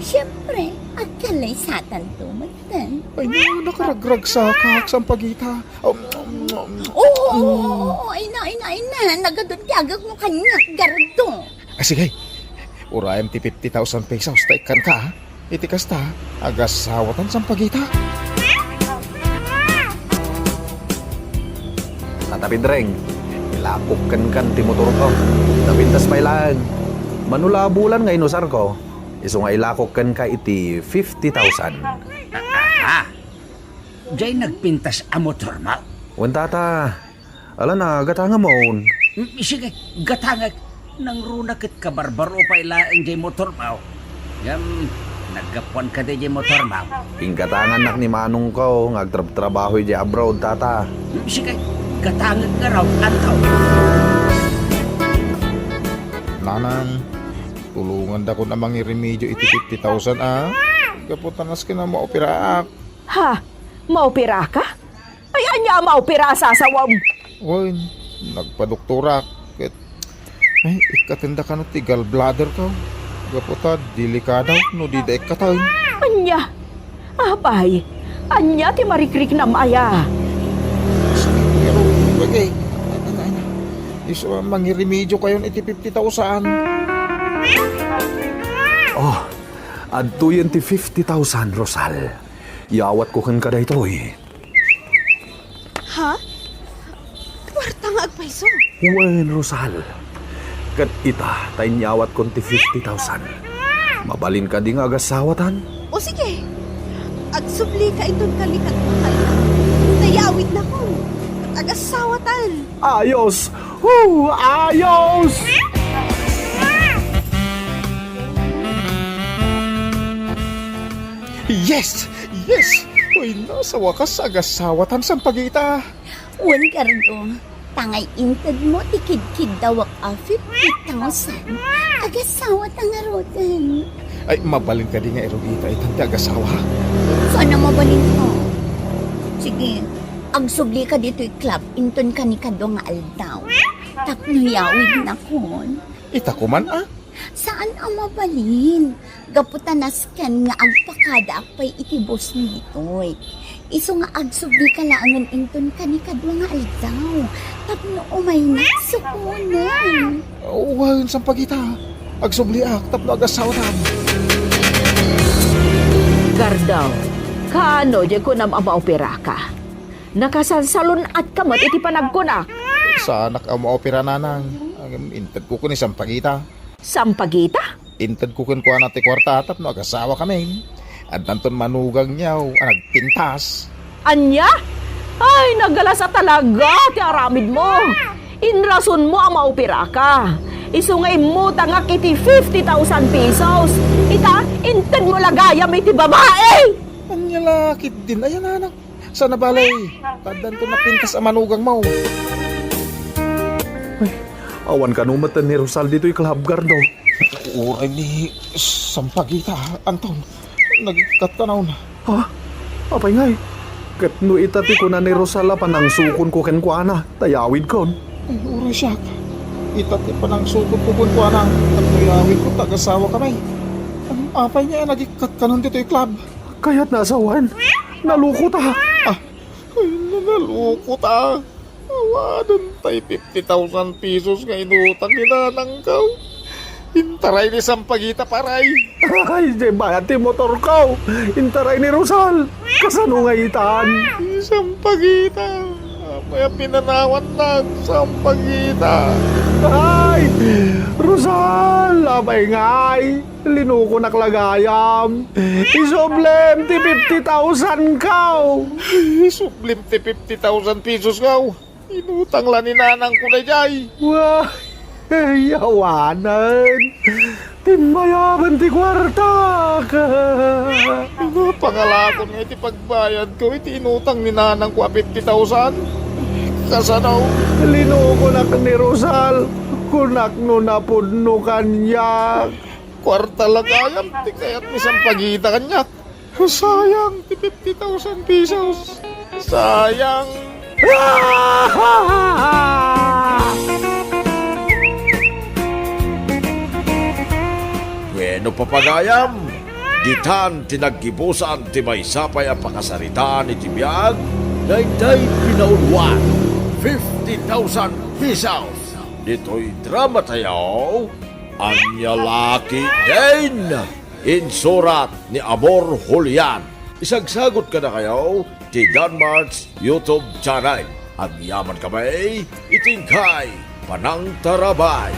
Siyempre, at kalay satan tumagtan. Ay na, nakaragrag sa kahaksang pagita. Oo, ay na, nagadod gagag mo kanya, gardo. Sige, urayam ti 50,000 pesos. Taikan ka, ha? Iti kasta, agasawatan sa pagita. Tata Pedreng, ilakok kan ti motor ko. Napintas pa ilan. Manula bulan nga inusar ko. Iso nga ilakok ka iti 50,000. Diyay nagpintas a motor mo? Wan tata, alam na, gatanga mo. Sige, gatangag. Nang runakit ka barbaro pa ilaang jay motor mo. Naggapuan ka di jay motor mo. Inggatangan nak ni Manong ko, ngagtrabaho di abroad, tata. Sige, gatangag nga raw, antaw. Nanang, tulungan da ko namang iremedyo iti 50,000, Kaputanas ka na maopiraak. ha, maupira ka? Ay anya maupira sa asawam. Uy, nagpadoktora. Ay, ikatinda ka no ti gallbladder ka. Gaputa, delikadaw, no di daik ka tayo. Anya, abay, anya ti marikrik na maya. Pero, Okay. Iso mangiremedyo kayon iti 50,000. Oh, adto yan ti 50,000, Rosal. Yawat ko kan kada ito eh. Ha? Kwarta nga agpaiso. Wen, Rosal. Kat ita, tayo yawat kon ti 50,000. Mabalin ka di nga agasawatan. O sige, agsubli ka itong kalikat mahal. Nayawid na ko. Agasawatan. Ayos! Ayos! Yes! Yes! Uy, nasa wakas agasawatan sa pagita. Wan kardo, tangay inted mo tikid-kid daw a 50,000. Agasawa tangaroten. Ay, mabalin ka di nga erogita itanti agasawa. Sana mabalin ko. Sige, agsubli ka dito'y club, inton ka ni Kado nga aldaw. Tapno yawid na kon. Ita ko man Saan ang mabalin? Gaputan na scan nga agpakada akpay itibos ni ditoy. Iso nga agsubli ka laangan inton ka ni Kado nga aldaw. Tapno umay na sukunan. Uwain sa pagita. Agsubli tapno agasawatan. Gardaw, kano di ko na maopera ka? Nakasansalon at kamot iti panagkunak. Sa anak ang maopera nanang. Intad ko ni sa pagita. Sampagita? Intad ko kun ko anati kwarta tapno agasawa kami. At nanton manugang niyaw, nagpintas. Anya? Ay, nagalasa talaga, ti aramid mo. Inrason mo ang maopera ka. Isungay mo tanga kiti 50,000 pesos. Ita, inted mo lagayam iti babae. Anyalakit din, ayan anak. Sana balay, tadan to napintas ang manugang mo. Awan ka numatan ni Rosal dito'y club gardo. Uray ni Sampagita, Anton. Nagkatanaw na. Ha? Apay ngay. Kat no itati ko na ni Rosal panang sukon ko ken ko ana. Tayawid kon. Ay, uray siya. Itati pa ng sukot ko kun ko anang. At nayawid ko, tagasawa kami. Ang apay niya, nagikat ka nun dito yung club. Kaya't nasawan. Nalukot ha. Ay, nalukot Awadan tayo 50,000 pesos nga inutang ni nanang kaw. Intaray ni Sampagita paray. Ay, di ba ti motor ko? Intaray ni Rosal. Kasano nga itaan? Sampagita. Maya pinanawan na Sampagita. Ay! Rosal! Abay ngay! Linuko naklagayam! Isoblem ti 50,000 kaw! Sublim ti 50,000 pesos kaw. Inutang la ni nanang ko na jay. Wah! Yawanan! Timayaman ti kwarta ka! Pangalakon nga iti pagbayad ko. Iti inutang ni nanang ko 50,000. Kasanaw? Linuko nak ni Rosal! Kunak no napudno kanyak! Kwarta lagayam. Ti kayat ni Sampagita kanyak. Sayang. Ti 50,000 pesos. Sayang. Bueno papagayam, ditan tinaggibusan ti may sapay ang pakasaritaan iti biyag, dayday pinauluan, 50,000 pesos. Dito'y drama tayo, anyalaki din, insurat ni Amor Julian. Isagsagot ka na kayo, ti Danmarks YouTube channel. Ang yaman kamay, itingkay, panang tarabay.